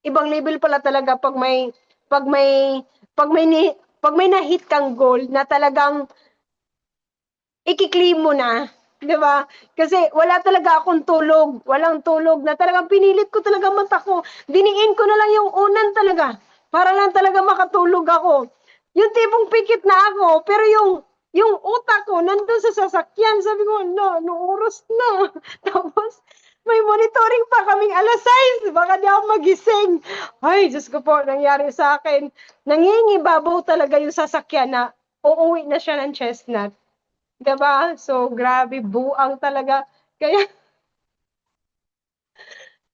ibang level pala talaga pag may pag may ni- pag may na-hit kang goal na talagang ikiklim mo na, 'di ba? Kasi wala talaga akong tulog, walang tulog na talagang pinilit ko talaga mata ko. Diniin ko na lang yung unan talaga para lang talaga makatulog ako. Yung tipong pikit na ako, pero yung utak ko nandun sa sasakyan. Sabi ko, no oras na. Tapos, may monitoring pa kaming alas 6. Baka di ako magising. Ay, Diyos ko po, nangyari sa akin. Nangingibabaw talaga yung sasakyan na uuwi na siya ng Chestnut. Diba? So, grabe, buang talaga. Kaya,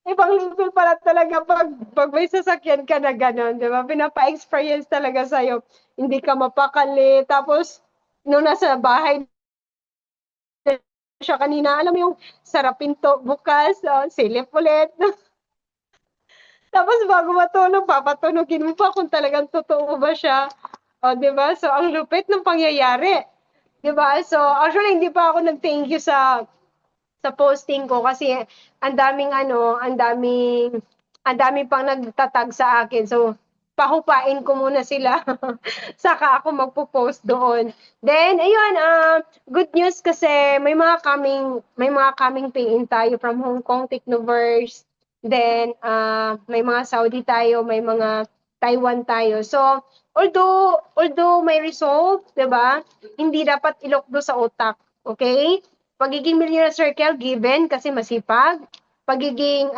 ibang level pala talaga pag may sasakyan ka na gano'n, diba? Pinapa-experience talaga sa'yo. Hindi ka mapakali. Tapos, nung nasa bahay siya kanina, alam mo yung sarap pinto bukas, silip ulit. Tapos bago matulog, papatunogin mo pa kung talagang totoo ba siya. O, di ba? So, ang lupit ng pangyayari. Di ba? So, actually, hindi pa ako nag-thank you sa posting ko kasi ang daming ang daming pang nagtatag sa akin. So, pahupain ko muna sila. Saka ako magpo-post doon. Then, ayun, good news kasi may mga coming pay-in tayo from Hong Kong, Technoverse. Then, may mga Saudi tayo, may mga Taiwan tayo. So, although may result, 'di ba? Hindi dapat ilokdo sa utak. Okay? Pagiging Millionaire Circle, given kasi masipag. Pagiging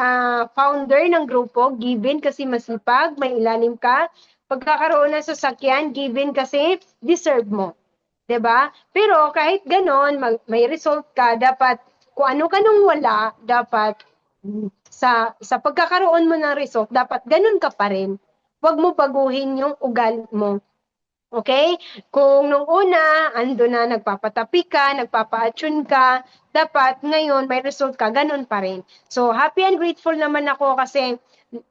founder ng grupo, given kasi masipag, may ilalim ka. Pagkakaroon ng sasakyan, given kasi deserve mo. 'Di ba? Pero kahit ganon, may result ka, dapat kung ano ka nung wala, dapat sa pagkakaroon mo ng result, dapat ganun ka pa rin. Huwag mo baguhin yung ugali mo. Okay? Kung nung una, ando na nagpapatapi ka, nagpapa-attune ka, dapat ngayon may result ka, ganun pa rin. So, happy and grateful naman ako kasi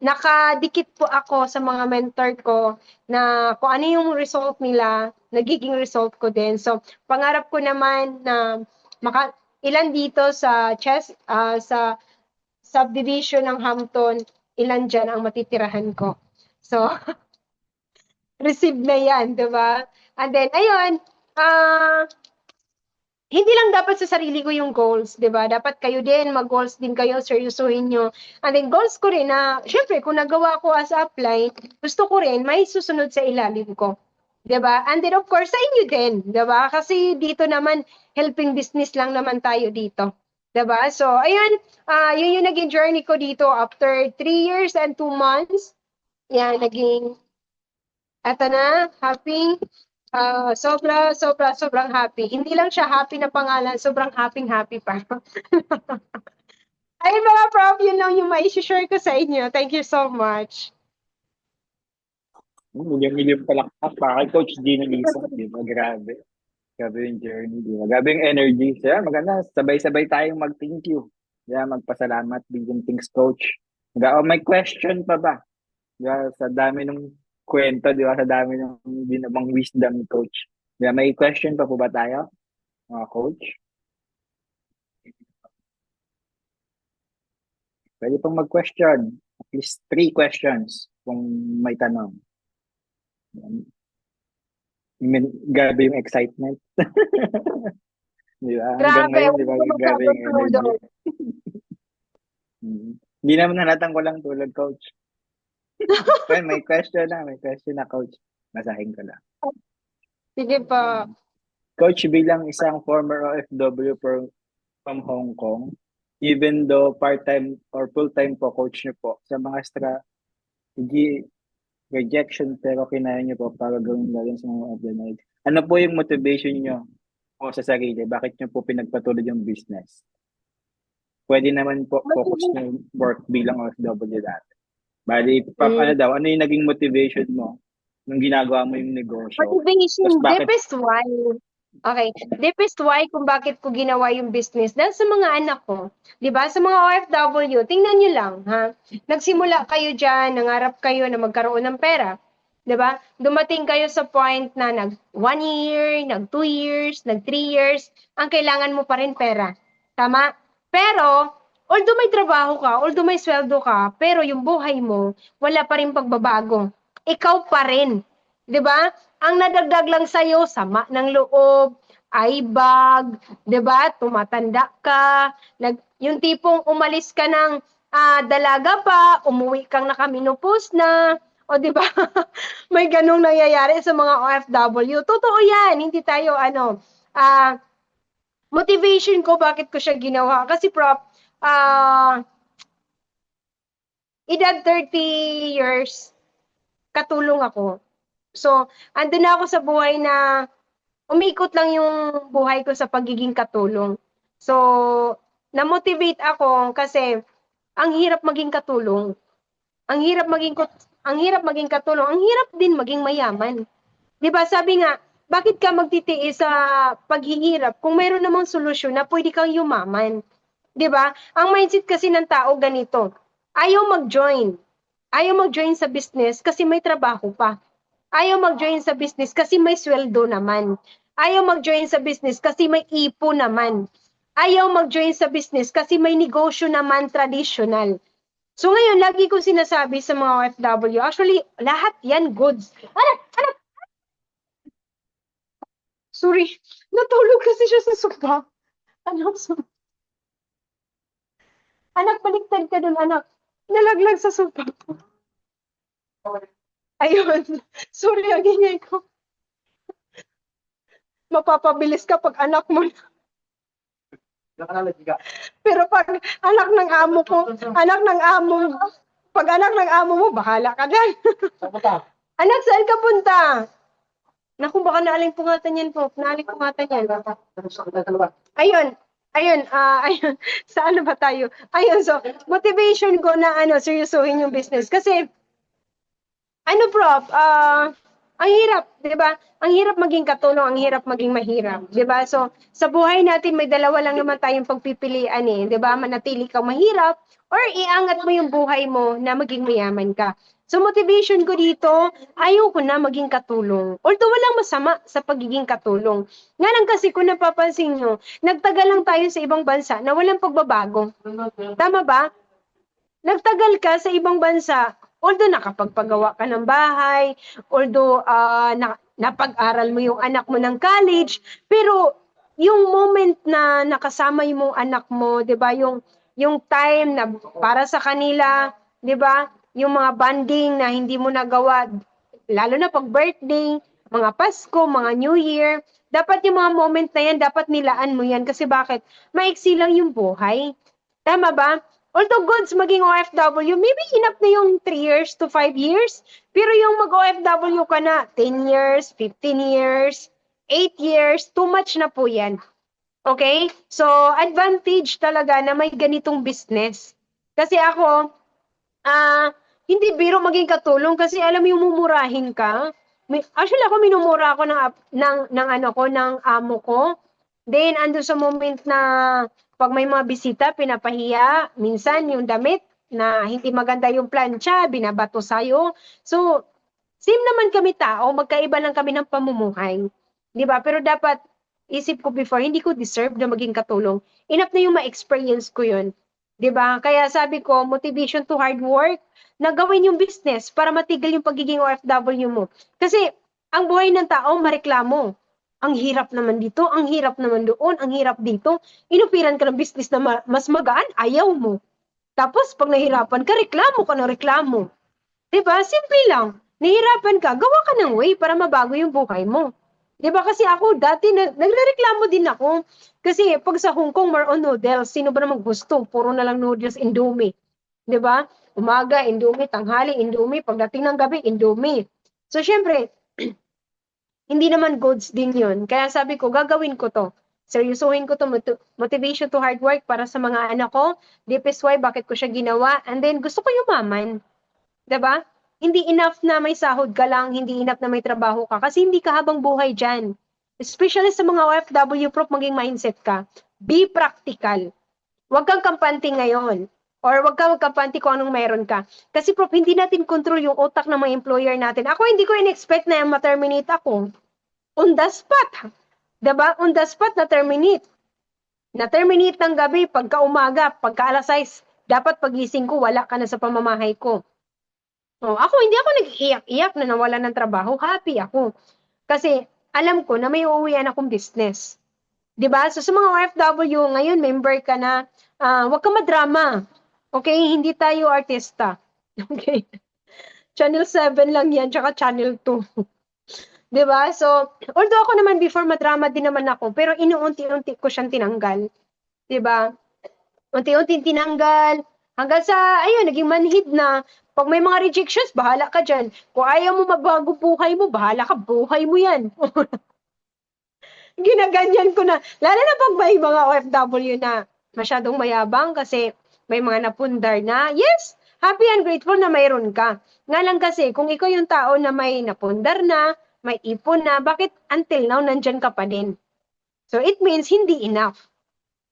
nakadikit po ako sa mga mentor ko na kung ano yung result nila, nagiging result ko din. So, pangarap ko naman na ilan dito sa sa subdivision ng Hampton, ilan dyan ang matitirahan ko. So, receive na yan, di ba? And then, ayun, hindi lang dapat sa sarili ko yung goals, di ba? Dapat kayo din, mag-goals din kayo, seryosuhin nyo. And then, goals ko rin na, syempre, kung nagawa ko as upline, gusto ko rin, may susunod sa ilalim ko. Di ba? And then, of course, sa inyo din, di ba? Kasi dito naman, helping business lang naman tayo dito. Di ba? So, ayun, yun yung naging journey ko dito after 3 years and 2 months. Yan, eto na, happy. Sobrang happy. Hindi lang siya happy na pangalan, sobrang happy pa. Ay, mga prof, yun lang yung mai-share ko sa inyo. Thank you so much. Milyon palakpak pa kay Coach Gino Lisa. Di ba? Grabe. Grabe yung journey. Di ba? Grabe yung energy. So, yan, maganda. Sabay-sabay tayong mag-thank you. Yeah, magpasalamat. Bigyan things, Coach. May question pa ba? Di ba? Sa dami ng kwento, di ba? Sa dami ng binabang wisdom ni Coach. Di ba? May question pa po ba tayo, mga Coach? Pwede pong mag-question. At least 3 questions kung may tanong. Grabe yung excitement. Di ba? Hanggang Grabe, ngayon, di ba? hindi ko Grabe yung energy. magkakatulog. Hindi naman halatang walang tulog, Coach. Well, may question na, Coach. Basahin ko lang. Sige pa. Coach, bilang isang former OFW from Hong Kong, even though part-time or full-time po coach niyo po sa mga strategy rejection pero kinaya niyo po para gawin lalo sa mga overnight. Ano po yung motivation niyo po sa sarili? Bakit niyo po pinagpatuloy yung business? Pwede naman po focus na work bilang OFW dati. Bali, ano yung naging motivation mo nung ginagawa mo yung negosyo? Motivation, deepest why. Okay, deepest why kung bakit ko ginawa yung business. Dahil sa mga anak ko, di ba? Sa mga OFW, tingnan nyo lang, ha? Nagsimula kayo dyan, nangarap kayo na magkaroon ng pera. Di ba? Dumating kayo sa point na nag 1 year, nag 2 years, nag 3 years, ang kailangan mo pa rin pera. Tama? Pero, although may trabaho ka, although may sweldo ka, pero yung buhay mo, wala pa rin pagbabago. Ikaw pa rin. Di ba? Ang nadagdag lang sa'yo, sama ng loob, eye bag, di ba? Tumatanda ka, yung tipong umalis ka ng dalaga pa, umuwi kang nakaminupos na, o di ba? May ganong nangyayari sa mga OFW. Totoo yan, hindi tayo motivation ko, bakit ko siya ginawa? Kasi prof, edad 30 years, katulong ako. So, andun na ako sa buhay na umikot lang yung buhay ko sa pagiging katulong. So, na-motivate ako kasi ang hirap maging katulong. Ang hirap maging katulong. Ang hirap din maging mayaman. 'Di ba? Sabi nga, bakit ka magtitiis sa paghihirap kung mayroon namang solusyon na pwede kang yumaman? 'Di ba? Ang mindset kasi ng tao ganito. Ayaw mag-join. Ayaw mag-join sa business kasi may trabaho pa. Ayaw mag-join sa business kasi may sweldo naman. Ayaw mag-join sa business kasi may ipo naman. Ayaw mag-join sa business kasi may negosyo naman traditional. So ngayon, lagi ko sinasabi sa mga OFW, actually, lahat yan goods. Anak! Sorry, natulog kasi siya sa sofa. Anak, anak, baliktad ka dun, anak. Nalaglag sa sofa. Ayun. Sorry, ang ingay ko. Mapapabilis ka pag anak mo. Pero pag anak ng amo ko, pag anak ng amo mo, bahala ka dyan. Anak, saan ka punta? Naku, baka naaling-pungatan yan po. Naaling-pungatan yan. Ayun. Ayun. Saan na ba tayo? Ayun, so, motivation ko na, seryosohin yung business. Kasi, prof, ang hirap, di ba? Ang hirap maging katulong, ang hirap maging mahirap, di ba? So, sa buhay natin, may dalawa lang naman tayong pagpipilian di ba? Manatili kang mahirap or iangat mo yung buhay mo na maging mayaman ka. So, motivation ko dito, ayaw ko na maging katulong. Although walang masama sa pagiging katulong. Nga lang kasi kung napapansin nyo, nagtagal lang tayo sa ibang bansa na walang pagbabago. Tama ba? Nagtagal ka sa ibang bansa, although nakapagpagawa ka ng bahay, although napag-aral mo yung anak mo ng college, pero yung moment na nakasama yung anak mo, 'di ba, yung time na para sa kanila, 'di ba? Yung mga bonding na hindi mo nagawa lalo na pag birthday, mga Pasko, mga New Year, dapat yung mga moment na yan, dapat nilaan mo yan. Kasi bakit? Maiksi lang yung buhay. Tama ba? Although goods maging OFW, maybe enough na yung 3 years to 5 years. Pero yung mag-OFW ka na, 10 years, 15 years, 8 years, too much na po yan. Okay? So, advantage talaga na may ganitong business. Kasi ako, hindi biro maging katulong kasi alam mo yung mumurahin ka. Actually ako minumura ako ng amo ko. Then ando sa moment na pag may mga bisita pinapahiya, minsan yung damit na hindi maganda yung plancha, binabato sa'yo. So, same naman kami tao, magkaiba lang kami ng pamumuhay. 'Di ba? Pero dapat isip ko before, hindi ko deserve na maging katulong. Enough na yung ma-experience ko yun. 'Di ba? Kaya sabi ko, motivation to hard work, na gawin yung business para matigil yung pagiging OFW mo. Kasi ang buhay ng tao, mareklamo. Ang hirap naman dito, ang hirap naman doon, ang hirap dito. Inupiran ka ng business na mas magaan, ayaw mo. Tapos pag nahirapan ka, reklamo ka ng reklamo. 'Di ba? Simple lang. Nahirapan ka, gawa ka ng way para mabago yung buhay mo. 'Di ba? Kasi ako dati nagrereklamo din ako. Kasi pag sa Hong Kong more on noodles, sino ba namang gusto? Puro na lang noodles, Indomie. 'Di ba? Umaga, Indomie, tanghali, Indomie, pagdating ng gabi, Indomie. So syempre, hindi naman goods din 'yun. Kaya sabi ko, gagawin ko 'to. Seryosohin ko 'to, motivation to hard work para sa mga anak ko. Deep is why, bakit ko siya ginawa? And then gusto ko yumaman. 'Di ba? Hindi enough na may sahod ka lang, hindi enough na may trabaho ka kasi hindi ka habang buhay diyan. Especially sa mga OFW, prof, maging mindset ka. Be practical. Huwag kang kampante ngayon. Or huwag kang magkampante kung anong meron ka. Kasi prof, hindi natin control yung utak ng mga employer natin. Ako, hindi ko in-expect na ma-terminate ako. On the spot. 'Di ba? On the spot na-terminate. Na-terminate ng gabi, pagka umaga, pagka alas 6, dapat pagising ko, wala ka na sa pamamahay ko. Oh, ako hindi ako nag-iyak-iyak na nawalan ng trabaho. Happy ako. Kasi alam ko na may uuwian akong business. 'Di ba? So sa mga OFW ngayon, member ka na, wag ka madrama. Okay? Hindi tayo artista. Okay? Channel 7 lang 'yan, tsaka Channel 2. 'Di ba? So, although ako naman before madrama din naman ako, pero inuunti-unti ko siyang tinanggal. 'Di ba? Unti-unti tinanggal hanggang sa ayun, naging manhid na. Pag may mga rejections, bahala ka dyan. Kung ayaw mo magbago buhay mo, bahala ka, buhay mo yan. Ginaganyan ko na. Lalo na pag may mga OFW na masyadong mayabang kasi may mga napundar na. Yes, happy and grateful na mayroon ka. Nga lang kasi, kung ikaw yung tao na may napundar na, may ipon na, bakit until now nandyan ka pa din? So it means hindi enough.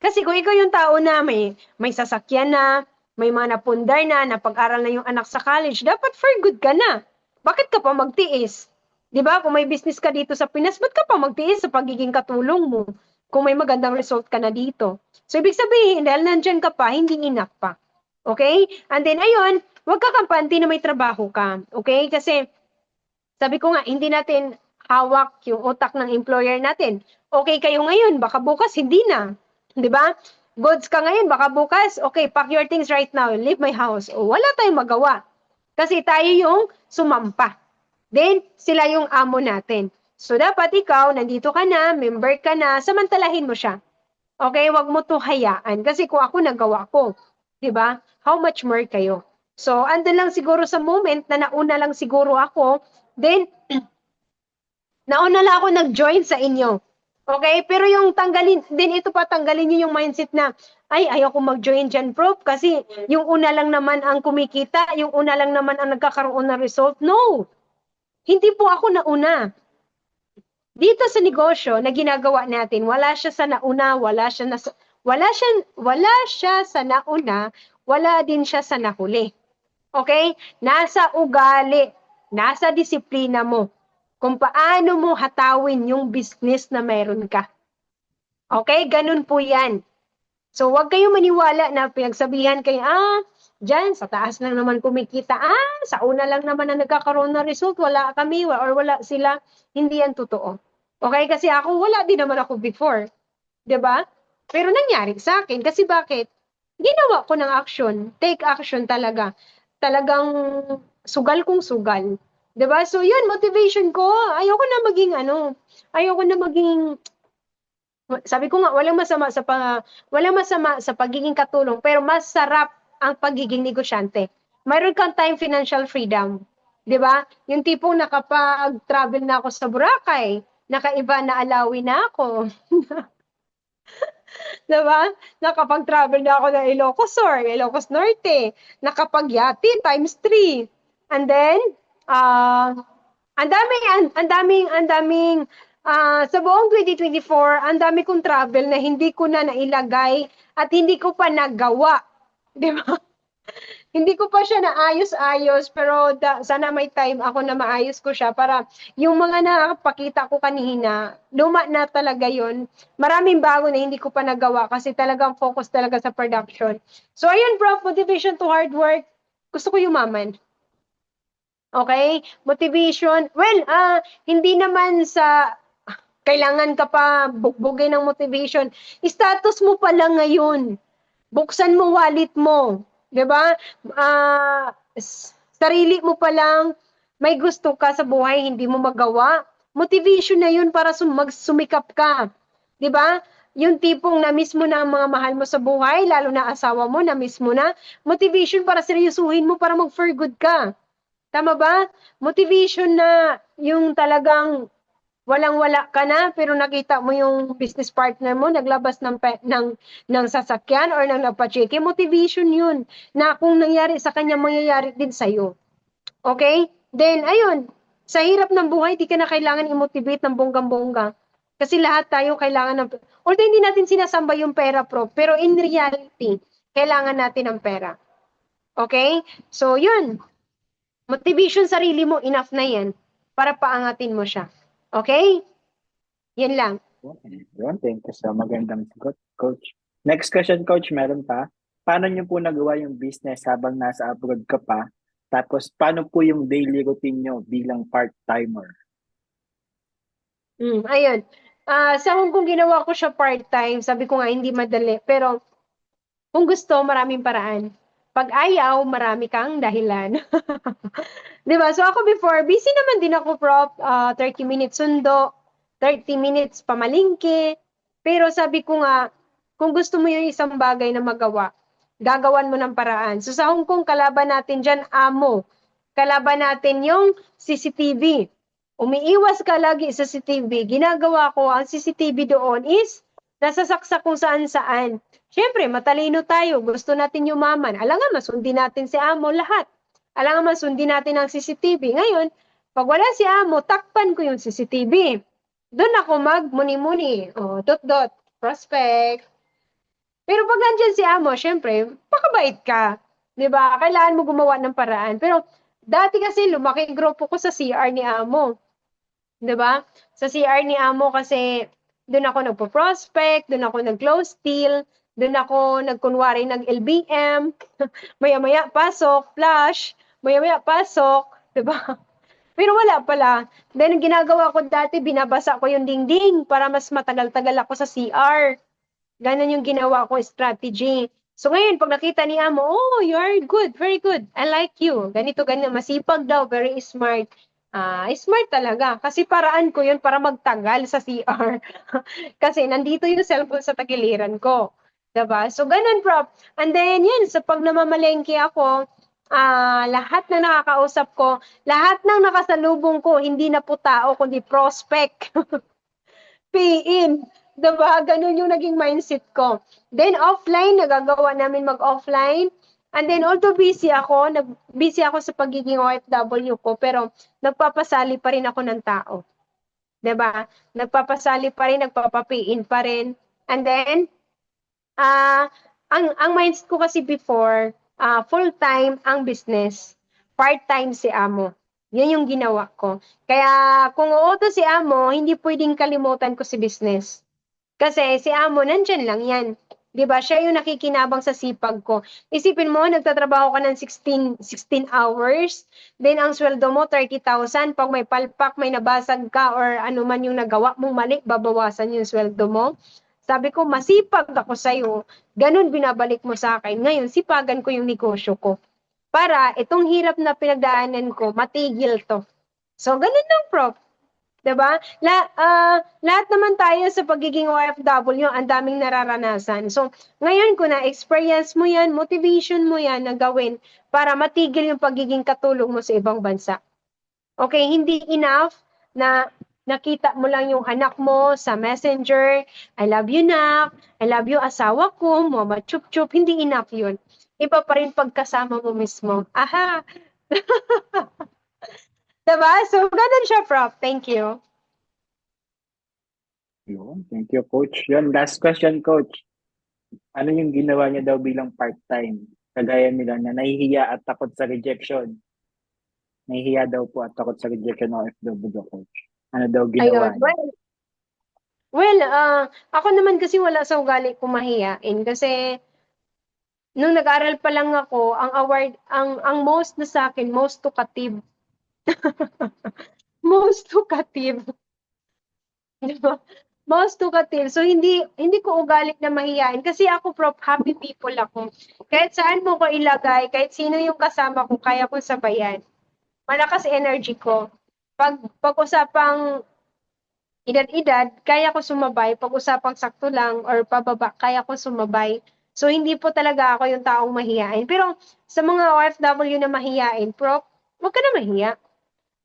Kasi kung ikaw yung tao na may sasakyan na, may mga napundar na, napag-aral na yung anak sa college, dapat for good ka na. Bakit ka pa magtiis? 'Di ba? Kung may business ka dito sa Pinas, ba't ka pa magtiis sa pagiging katulong mo? Kung may magandang result ka na dito. So, ibig sabihin, dahil nandyan ka pa, hindi enough pa. Okay? And then, ayun, huwag ka kampante na may trabaho ka. Okay? Kasi, sabi ko nga, hindi natin hawak yung utak ng employer natin. Okay kayo ngayon, baka bukas hindi na. 'Di ba? Goods ka ngayon, baka bukas, okay, pack your things right now, leave my house. O, wala tayong magawa. Kasi tayo yung sumampa. Then, sila yung amo natin. So, dapat ikaw, nandito ka na, member ka na, samantalahin mo siya. Okay? Wag mo to hayaan. Kasi kung ako, nagawa ko. 'Di ba? How much more kayo? So, andun lang siguro sa moment na nauna lang siguro ako, then, nauna lang ako nag-join sa inyo. Okay? Pero yung tanggalin, din ito pa, tanggalin niyo yung mindset na, ay, ayaw ko mag-join dyan, prof, kasi yung una lang naman ang kumikita, yung una lang naman ang nagkakaroon ng result. No! Hindi po ako nauna. Dito sa negosyo na ginagawa natin, wala siya sa nauna, wala siya sa nauna, wala din siya sa nahuli. Okay? Nasa ugali, nasa disiplina mo kung paano mo hatawin yung business na meron ka. Okay? Ganun po yan. So, huwag kayong maniwala na pinagsabihan kayo, dyan, sa taas lang naman kumikita, sa una lang naman na nagkakaroon ng result, wala kami, or wala sila. Hindi yan totoo. Okay? Kasi ako, wala din naman ako before. 'Di ba? Pero nangyari sa akin. Kasi bakit? Ginawa ko ng action. Take action talaga. Talagang sugal kung sugal. 'Di ba? So, yun, motivation ko. Ayoko na maging ayoko na maging sabi ko nga walang masama sa pagiging katulong, pero masarap ang pagiging negosyante. Mayroon kang time financial freedom, 'di ba? Yung tipong nakapag-travel na ako sa Boracay, nakaiba na alawi na ako. 'Di ba? Nakapag-travel na ako ng Ilocos Sur, Ilocos Norte, nakapag-yati times 3. And then, ang daming sa buong 2024, ang dami kong travel na hindi ko na nailagay at hindi ko pa nagawa. 'Di ba? Hindi ko pa siya naayos-ayos, pero sana may time ako na maayos ko siya para yung mga nakapakita ko kanina, luma na talaga yon. Maraming bago na hindi ko pa nagawa kasi talagang focus talaga sa production. So, ayun, bro, motivation to hard work. Gusto ko yumaman. Okay? Motivation. Well, hindi naman sa kailangan ka pa bugbugin ng motivation. Status mo pa lang ngayon. Buksan mo wallet mo. 'Di ba? Sarili mo pa lang, may gusto ka sa buhay, hindi mo magawa. Motivation na yun para sumikap ka. 'Di ba? Yung tipong na-miss mo na ang mga mahal mo sa buhay, lalo na asawa mo, na-miss mo na. Motivation para seryosuhin mo para mag-for good ka. Tama ba? Motivation na yung talagang walang-wala ka na, pero nakita mo yung business partner mo, naglabas ng sasakyan or ng nagpa-cheque, motivation yun, na kung nangyari sa kanya, mangyayari din sa'yo. Okay? Then, ayun, sa hirap ng buhay, di ka na kailangan i-motivate ng bonggang-bongga. Kasi lahat tayo kailangan ng, although hindi natin sinasamba yung pera, pero in reality, kailangan natin ng pera. Okay? So, yun. Motivation sarili mo, enough na yan para paangatin mo siya. Okay? Yan lang. Yun, thank you sa magandang sagot, Coach. Next question, Coach, meron pa? Paano niyo po nagawa yung business habang nasa abroad ka pa? Tapos, paano po yung daily routine niyo bilang part-timer? Ayun. Sa Hong Kong, ginawa ko siya part-time. Sabi ko nga, hindi madali. Pero, kung gusto, maraming paraan. Pag ayaw, marami kang dahilan. Diba? So, ako before, busy naman din ako, Prof. 30 minutes sundo, 30 minutes pamalingke. Pero sabi ko nga, kung gusto mo yung isang bagay na magawa, gagawan mo ng paraan. So, sa Hong Kong, kalaban natin dyan, amo. Kalaban natin yung CCTV. Umiiwas ka lagi sa CCTV. Ginagawa ko, ang CCTV doon is nasasaksak kung saan-saan. Siyempre, matalino tayo. Gusto natin yumaman. Alangan, masundin natin si amo lahat. Alangan, masundin natin ang CCTV. Ngayon, pag wala si amo, takpan ko yung CCTV. Doon ako mag-muni-muni. Dot-dot, prospect. Pero pag nandyan si amo, syempre, pakabait ka. 'Di ba? Kailangan mo gumawa ng paraan. Pero dati kasi lumaki grupo ko sa CR ni Amo. 'Di ba? Sa CR ni Amo kasi doon ako nagpo-prospect, doon ako nag-close deal, doon ako nagkunwari nag-LBM, maya-maya pasok, flash, maya-maya pasok, 'di ba? Pero wala pala. Then, ang ginagawa ko dati, binabasa ko yung dingding para mas matagal-tagal ako sa CR. Ganon yung ginawa ko strategy. So ngayon, pag nakita ni Amo, oh, you are good, very good. I like you. Ganito, ganito. Masipag daw, very smart. Smart talaga. Kasi paraan ko yun para magtagal sa CR. Kasi nandito yung cellphone sa tagiliran ko. Diba? So, ganun, Prof. And then, yan, sa pag namamalengke ako, lahat na nakakausap ko, lahat ng nakasalubong ko, hindi na po tao, kundi prospect. Pay in. Diba? Ganun yung naging mindset ko. Then, offline, nagagawa namin mag-offline. And then, although busy ako sa pagiging OFW ko, pero nagpapasali pa rin ako ng tao. 'Di ba? Nagpapasali pa rin, nagpapapiin pa rin. And then, ang mindset ko kasi before, full-time ang business, part-time si Amo. Yan yung ginawa ko. Kaya kung uuto si Amo, hindi pwedeng kalimutan ko si business. Kasi si Amo, nandyan lang yan. 'Di ba? Siya yung nakikinabang sa sipag ko. Isipin mo, nagtatrabaho ka ng 16 hours, then ang sweldo mo 30,000, pag may palpak, may nabasag ka or ano man yung nagawa mong mali, babawasan yung sweldo mo. Sabi ko, masipag ako sa'yo, ganun binabalik mo sa akin. Ngayon, sipagan ko yung negosyo ko. Para itong hirap na pinagdaanan ko, matigil to. So, ganun lang, Prof. 'Di ba? Lahat naman tayo sa pagiging OFW, ang daming nararanasan. So, ngayon kung na-experience mo 'yan, motivation mo 'yan na gawin para matigil yung pagiging katulong mo sa ibang bansa. Okay, hindi enough na nakita mo lang yung anak mo sa messenger, I love you, nak, I love you, asawa ko, mama chup-chup, hindi enough yun. Iba pa rin pagkasama mo mismo. Aha! Diba? So, ganun siya, Prof. Thank you. Yun. Thank you, Coach. Yun, last question, Coach. Ano yung ginawa niya daw bilang part-time? Kagaya nila na nahihiya at takot sa rejection. Nahihiya daw po at takot sa rejection ng OFW, Coach. Ano daw ginawa Ayun. niya? Well, ako naman kasi wala sa ugali ko mahiyain kasi nung nag-aral pa lang ako, ang award, ang most na sa akin, most talkative. Most talkative. Di ba? Most talkative. So, hindi ko ugali na mahiyain kasi ako, Prof, happy people ako. Kahit saan mo ko ilagay, kahit sino yung kasama ko, kaya ko sabayan. Malakas energy ko. Pag-usapang edad-edad, kaya ko sumabay. Pag-usapang sakto lang or pababa, kaya ko sumabay. So, hindi po talaga ako yung taong mahiyain. Pero, sa mga OFW na mahiyain, Prof, huwag ka na mahiya.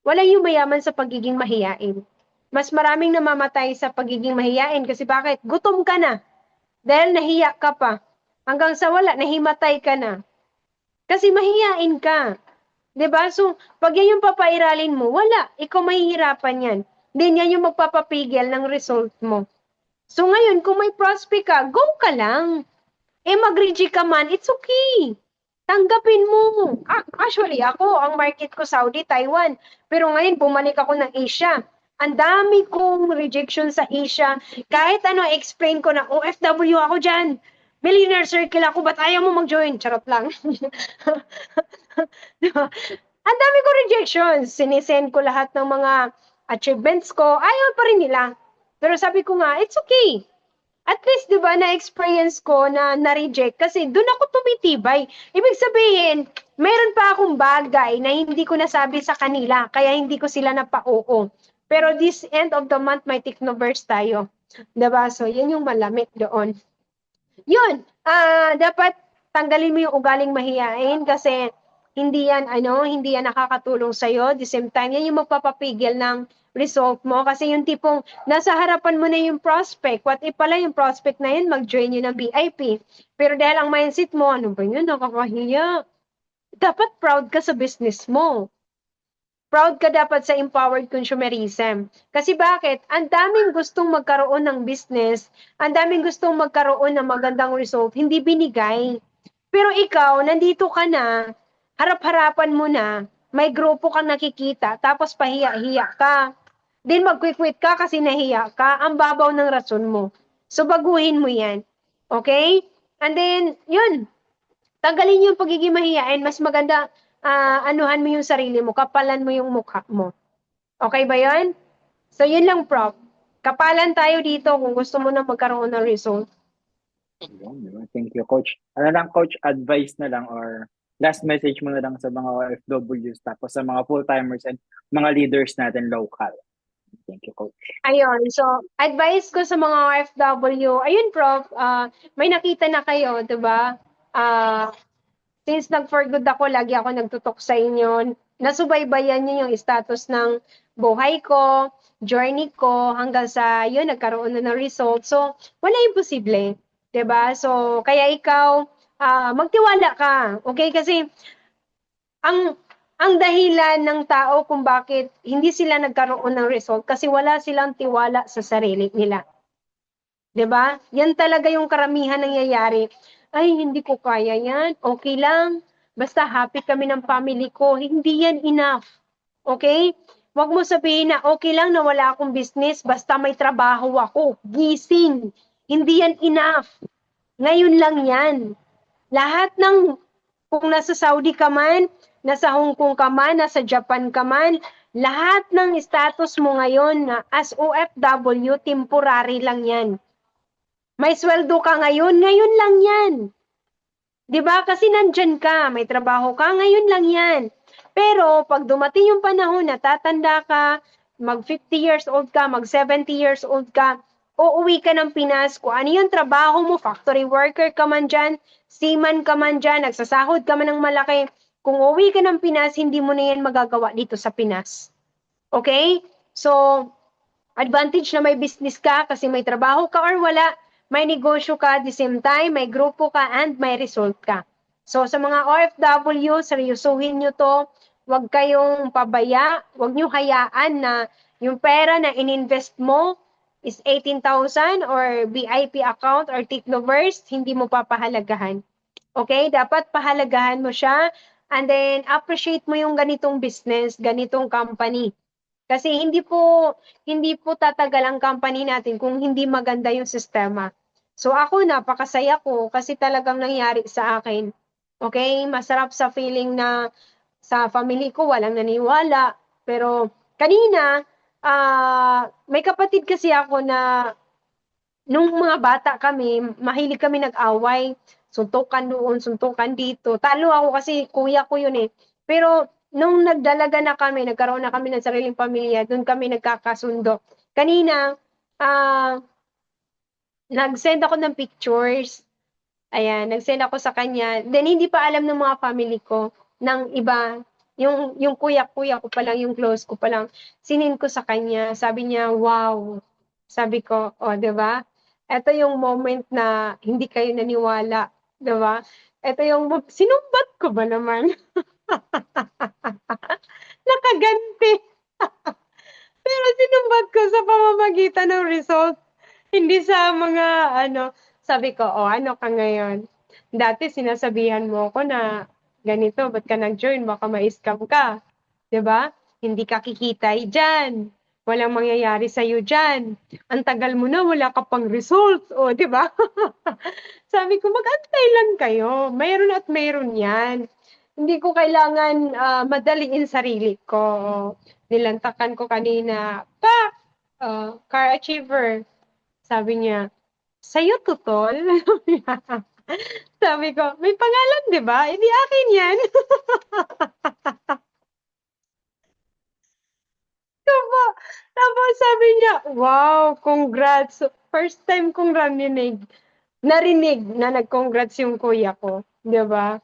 Wala yung mayaman sa pagiging mahiyain. Mas maraming namamatay sa pagiging mahiyain kasi bakit? Gutom ka na. Dahil nahiya ka pa. Hanggang sa wala, nahimatay ka na. Kasi mahiyain ka. 'Di ba? So, pag yan yung papairalin mo, wala. Ikaw mahihirapan yan. Then yan yung magpapapigil ng result mo. So ngayon, kung may prospect ka, go ka lang. Mag-reject ka man, it's okay. Tanggapin mo. Actually, ako, ang market ko Saudi, Taiwan. Pero ngayon, bumalik ako ng Asia. Ang dami kong rejection sa Asia. Kahit ano, explain ko na, OFW ako dyan. Millionaire circle ako, ba't ayaw mo mag-join? Charot lang. Diba? Ang dami ko rejections. Sinisend ko lahat ng mga achievements ko. Ayaw pa rin nila. Pero sabi ko nga, it's okay. At least, di ba, na-experience ko na na-reject kasi doon ako tumitibay. Ibig sabihin, meron pa akong bagay na hindi ko nasabi sa kanila, kaya hindi ko sila napa-oo. Pero this end of the month, may Technoverse tayo. Diba? So, yun yung malamit doon. Yun, dapat tanggalin mo yung ugaling mahiyain kasi hindi yan nakakatulong sa'yo. At the same time, yan yung magpapapigil ng result mo kasi yung tipong nasa harapan mo na yung prospect. What if pala yung prospect na yun mag-join yun ng VIP? Pero dahil ang mindset mo, ano ba yun, nakakahiya. Dapat proud ka sa business mo. Proud ka dapat sa empowered consumerism. Kasi bakit? Ang daming gustong magkaroon ng business, ang daming gustong magkaroon ng magandang result, hindi binigay. Pero ikaw, nandito ka na, harap-harapan mo na, may grupo kang nakikita, tapos pahiya-hiya ka. Then mag-quit ka kasi nahiya ka, ang babaw ng rason mo. So baguhin mo yan. Okay? And then, yun, tanggalin yung pagiging mahiyain, mas maganda, anuhan mo yung sarili mo, kapalan mo yung mukha mo. Okay ba yun? So yun lang, Prof. Kapalan tayo dito kung gusto mo na magkaroon ng result. Yun, diba? Thank you, Coach. Ano lang, Coach, advice na lang or last message mo na lang sa mga OFWs tapos sa mga full-timers and mga leaders natin local. Thank you, Coach. Ayun, so advice ko sa mga OFW, ayun Prof, may nakita na kayo, 'di ba? Since nag-for good ako, lagi ako nagtutok sa inyo. Nasubaybayan niyo yung status ng buhay ko, journey ko, hanggang sa yun, nagkaroon na ng result. So, wala imposible. 'Di ba? So, kaya ikaw, magtiwala ka. Okay? Kasi, ang dahilan ng tao kung bakit hindi sila nagkaroon ng result kasi wala silang tiwala sa sarili nila. 'Di ba? Yan talaga yung karamihan nangyayari. Ay, hindi ko kaya yan. Okay lang. Basta happy kami ng family ko. Hindi yan enough. Okay? Huwag mo sabihin na okay lang na wala akong business basta may trabaho ako. Gising. Hindi yan enough. Ngayon lang yan. Lahat ng, kung nasa Saudi ka man, nasa Hong Kong ka man, nasa Japan ka man, lahat ng status mo ngayon na as OFW, temporary lang yan. May sweldo ka ngayon, ngayon lang yan. 'Di ba? Kasi nandyan ka, may trabaho ka, ngayon lang yan. Pero pag dumating yung panahon na tatanda ka, mag 50 years old ka, mag 70 years old ka, uuwi ka ng Pinas, kung ano yung trabaho mo, factory worker ka man dyan, seaman ka man dyan, nagsasahod ka man ng malaki, kung uuwi ka ng Pinas, hindi mo na yan magagawa dito sa Pinas. Okay? So, advantage na may business ka kasi may trabaho ka or wala, may negosyo ka at the same time, may grupo ka and may result ka. So sa mga OFW, seryosuhin nyo to, huwag kayong pabaya, huwag nyo hayaan na yung pera na ininvest mo is 18,000 or VIP account or Tiknovers, hindi mo papahalagahan. Okay? Dapat pahalagahan mo siya and then appreciate mo yung ganitong business, ganitong company. Kasi hindi po tatagal ang company natin kung hindi maganda yung sistema. So ako napakasaya ko kasi talagang nangyari sa akin. Okay? Masarap sa feeling na sa family ko walang naniwala. Pero kanina, may kapatid kasi ako na nung mga bata kami, mahilig kami nag-away. Suntukan doon, suntukan dito. Talo ako kasi kuya ko yun eh. Pero nung nagdalaga na kami, nagkaroon na kami ng sariling pamilya, doon kami nagkakasundo. Kanina, nag-send ako ng pictures. Ayan, nag-send ako sa kanya. Then hindi pa alam ng mga family ko ng iba. Yung kuya-kuya ko pa lang, yung close ko pa lang, sinin ko sa kanya. Sabi niya, wow. Sabi ko, oh, 'di ba? Ito yung moment na hindi kayo naniwala, 'di ba? Ito yung sinumbat ko ba naman? Nakaganti. Pero sinumbat ko sa pamamagitan ng result. Hindi sa mga sabi ko, oh, ano ka ngayon? Dati sinasabihan mo ako na ganito, ba't ka nag-join? Baka ma-scam ka. 'Di ba? Hindi ka kikitay dyan. Walang mangyayari sa'yo dyan. Ang tagal mo na, wala ka pang results. O, 'di ba? Sabi ko, mag-antay lang kayo. Mayroon at mayroon yan. Hindi ko kailangan madaliin sarili ko. Nilantakan ko kanina, car achiever. Sabi niya, sa'yo to, tol? Sabi ko, may pangalan, di ba? Hindi akin yan. Tapos sabi niya, wow, congrats. First time kong narinig na nag-congrats yung kuya ko. Di ba?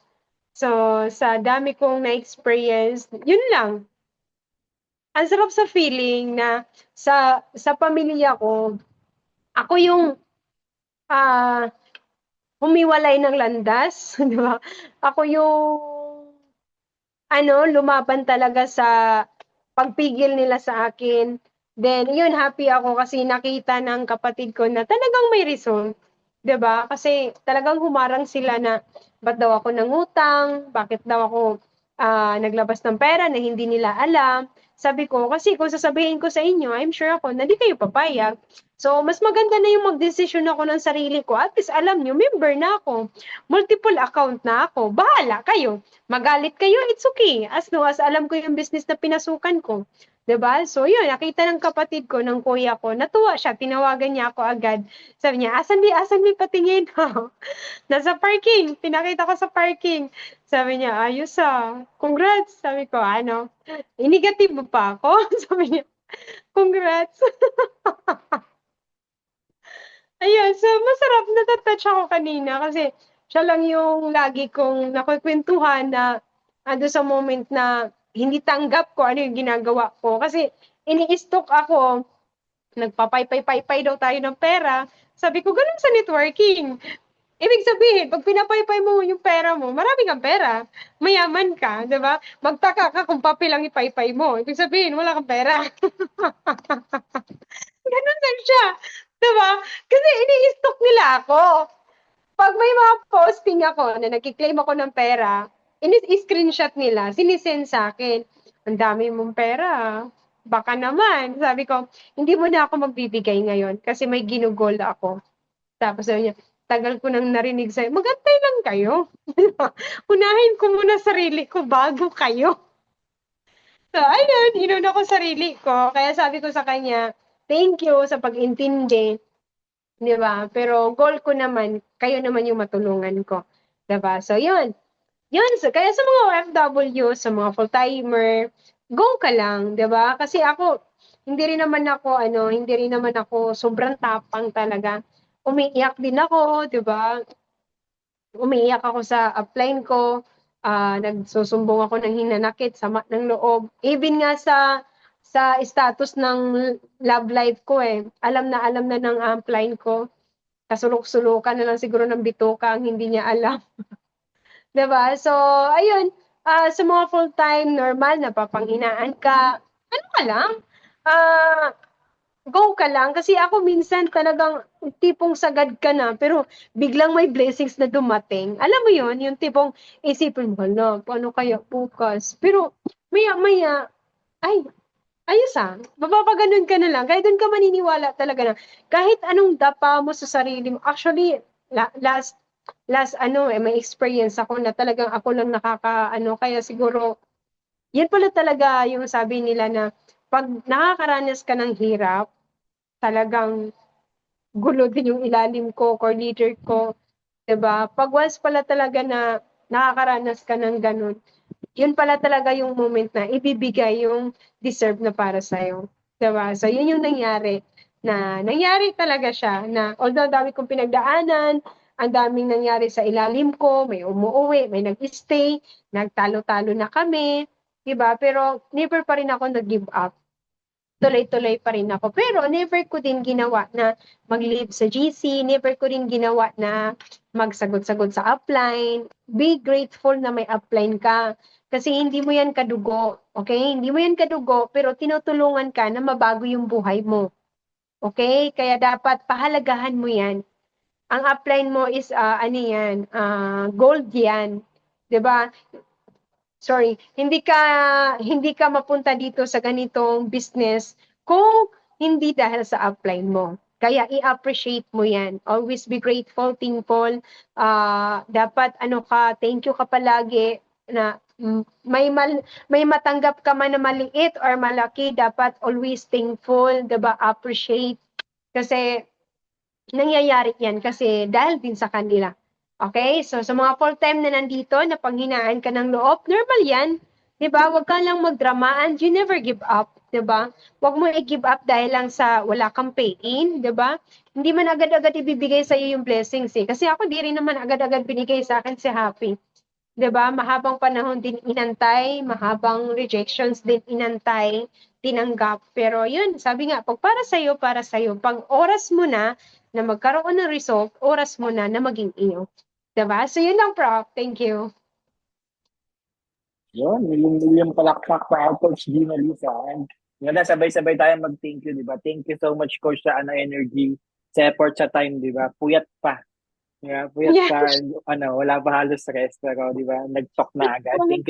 So, sa dami kong na-experience, yun lang. Ang sarap sa feeling na sa pamilya ko, ako yung humiwalay ng landas, di ba? Ako yung lumaban talaga sa pagpigil nila sa akin. Then, yun, happy ako kasi nakita ng kapatid ko na talagang may result. 'Di ba? Kasi talagang humarang sila na ba't daw ako nangutang, bakit daw ako naglabas ng pera na hindi nila alam. Sabi ko, kasi kung sasabihin ko sa inyo, I'm sure ako na di kayo papayag. So, mas maganda na yung magdesisyon ako ng sarili ko. At least alam nyo, member na ako. Multiple account na ako. Bahala kayo. Magalit kayo, it's okay. As long as alam ko yung business na pinasukan ko. 'Di ba? So, yun, nakita ng kapatid ko, ng kuya ko, natuwa siya, tinawagan niya ako agad. Sabi niya, asan mi patingin? Nasa parking, pinakita ko sa parking. Sabi niya, ayos congrats. Sabi ko, ano, negative mo pa ako? Sabi niya, congrats. Ayun, so masarap, natatouch ako kanina kasi siya lang yung lagi kong nakukwentuhan na ando sa moment na hindi tanggap ko ano yung ginagawa ko. Kasi ini-stalk ako, nagpapaypay-paypay daw tayo ng pera. Sabi ko, ganun sa networking. Ibig sabihin, pag pinapaypay mo yung pera mo, marami kang pera. Mayaman ka, di ba? Magtaka ka kung papi lang ipaypay mo. Ibig sabihin, wala kang pera. Ganun lang siya. Di ba? Kasi ini-stalk nila ako. Pag may mga posting ako na nagkiklaim ako ng pera, screenshot nila, sinisend sa akin. Ang dami mong pera. Baka naman. Sabi ko, hindi mo na ako magbibigay ngayon kasi may ginugol ako. Tapos sabi niya, tagal ko nang narinig sa'yo, magantay lang kayo. Unahin ko muna sarili ko bago kayo. So, ayun, inuna ko sarili ko. Kaya sabi ko sa kanya, thank you sa pag-intindi. 'Di ba? Pero goal ko naman, kayo naman yung matulungan ko. 'Di ba? So, yun. Yun. So, kaya sa mga OFW, sa mga full-timer, go ka lang. 'Di ba? Kasi ako, hindi rin naman ako sobrang tapang talaga. Umiiyak din ako, 'di ba? Umiiyak ako sa upline ko, nagsusumbong ako ng hinanakit, sama ng loob. Even nga sa status ng love life ko alam na ng upline ko. Kasulok-sulukan na lang siguro ng bituka ang hindi niya alam. 'Di ba? So, ayun, sa mga full-time, normal, napapanghinaan ka, ano ka lang, ah, go ka lang. Kasi ako minsan talagang tipong sagad ka na, pero biglang may blessings na dumating. Alam mo yun, yung tipong isipin mo, hala, paano kaya bukas? Pero maya-maya, ay, ayos mapapaganon ka na lang. Kahit doon ka maniniwala talaga na kahit anong dapa mo sa sarili mo. Actually, last may experience ako na talagang ako lang kaya siguro, yan pala talaga yung sabi nila na pag nakakaranas ka ng hirap, talagang gulo din yung ilalim ko, coordinator ko, 'di ba? Pag once pala talaga na nakakaranas ka ng ganun, yun pala talaga yung moment na ibibigay yung deserve na para sa'yo. 'Di ba? So, yun yung nangyari talaga siya na although dami kong pinagdaanan, ang daming nangyari sa ilalim ko, may umuuwi, may nag-stay, nagtalo-talo na kami, 'di ba? Pero never pa rin ako nag-give up, tuloy-tuloy pa rin ako. Pero never ko din ginawa na mag-leave sa GC, never ko din ginawa na magsagot-sagot sa upline. Be grateful na may upline ka. Kasi hindi mo yan kadugo, okay? Hindi mo yan kadugo, pero tinutulungan ka na mabago yung buhay mo. Okay? Kaya dapat pahalagahan mo yan. Ang upline mo is, gold yan. 'Di ba? Sorry, hindi ka mapunta dito sa ganitong business kung hindi dahil sa upline mo. Kaya i-appreciate mo 'yan. Always be grateful, thankful. Dapat thank you ka palagi na may matanggap ka man na maliit or malaki, dapat always thankful, 'di ba? Appreciate kasi nangyayari yan kasi dahil din sa kanila. Okay? So, sa mga full-time na nandito, na panghinaan ka ng loob, normal yan. 'Di ba? Huwag ka lang magdramaan. You never give up. 'Di ba? Huwag mo i-give up dahil lang sa wala kang pay-in. 'Di ba? Hindi man agad-agad ibibigay sa iyo yung blessings eh. Kasi ako di rin naman agad-agad binigay sa akin si Happy. 'Di ba? Mahabang panahon din inantay, mahabang rejections din inantay, tinanggap. Pero yun, sabi nga, pag para sa'yo, para sa'yo. Pag oras mo na magkaroon ng result, oras mo na maging iyo. 'Di ba? So yun lang, Prof. Thank you. Yun, million palakpak pa Coach Gina Lisa. And ganda, sabay-sabay tayo mag-thank you, di ba? Thank you so much, Coach, sa energy, sa effort, sa time, di ba? Puyat pa. Yeah, puyat Yeah. ka, wala pa halos stress, pero di ba, nag-talk na agad. Thank you